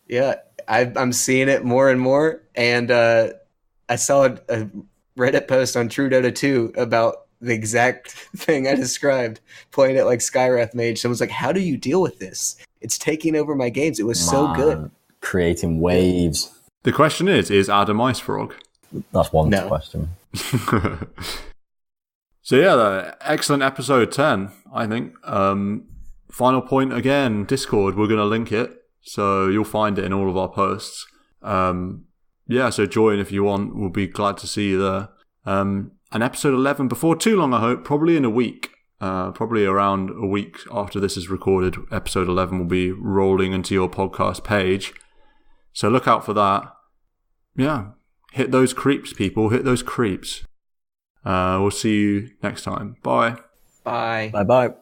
Yeah, I'm seeing it more and more. And I saw a Reddit post on True Dota 2 about the exact thing I described, playing it like Skywrath Mage. Someone's like, how do you deal with this? It's taking over my games. It was so good. Creating waves. The question is Adam Ice Frog? That's one question. So yeah, excellent episode 10, I think. Final point again, Discord, we're going to link it. So you'll find it in all of our posts. So join if you want. We'll be glad to see you there. And episode 11, before too long, I hope, probably in a week. Probably around a week after this is recorded, episode 11 will be rolling into your podcast page. So look out for that. Yeah, hit those creeps, people. Hit those creeps. We'll see you next time. Bye. Bye. Bye-bye.